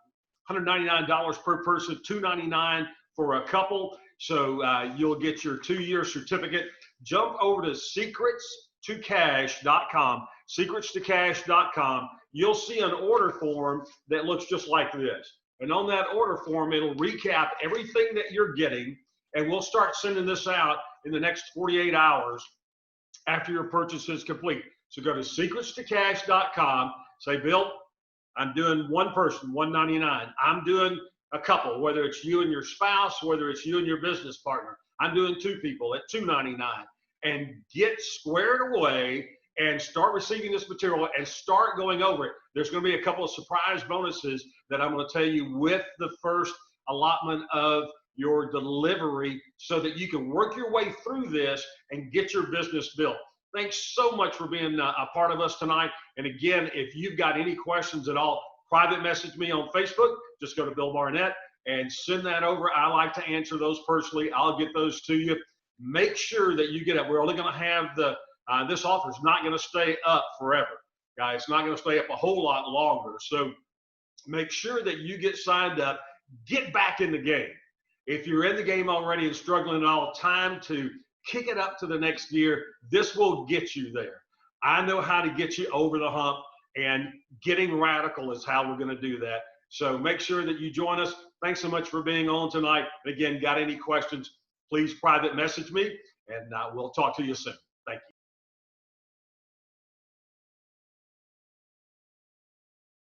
$199 per person, $299 for a couple. So you'll get your 2-year certificate. Jump over to secretstocash.com, secretstocash.com. You'll see an order form that looks just like this. And on that order form, it'll recap everything that you're getting. And we'll start sending this out in the next 48 hours after your purchase is complete. So go to secretstocash.com, say, Bill, I'm doing one person, $199. I'm doing a couple, whether it's you and your spouse, whether it's you and your business partner. I'm doing 2 people at $299. And get squared away and start receiving this material and start going over it. There's going to be a couple of surprise bonuses that I'm going to tell you with the first allotment of your delivery so that you can work your way through this and get your business built. Thanks so much for being a part of us tonight. And again, if you've got any questions at all, private message me on Facebook. Just go to Bill Barnett and send that over. I like to answer those personally. I'll get those to you. Make sure that you get it. We're only going to have this offer is not going to stay up forever. Guys, it's not going to stay up a whole lot longer. So make sure that you get signed up. Get back in the game. If you're in the game already and struggling at all, time to kick it up to the next gear. This will get you there. I know how to get you over the hump, and getting radical is how we're going to do that. So make sure that you join us. Thanks so much for being on tonight. Again, got any questions, please private message me, and we'll talk to you soon. Thank you.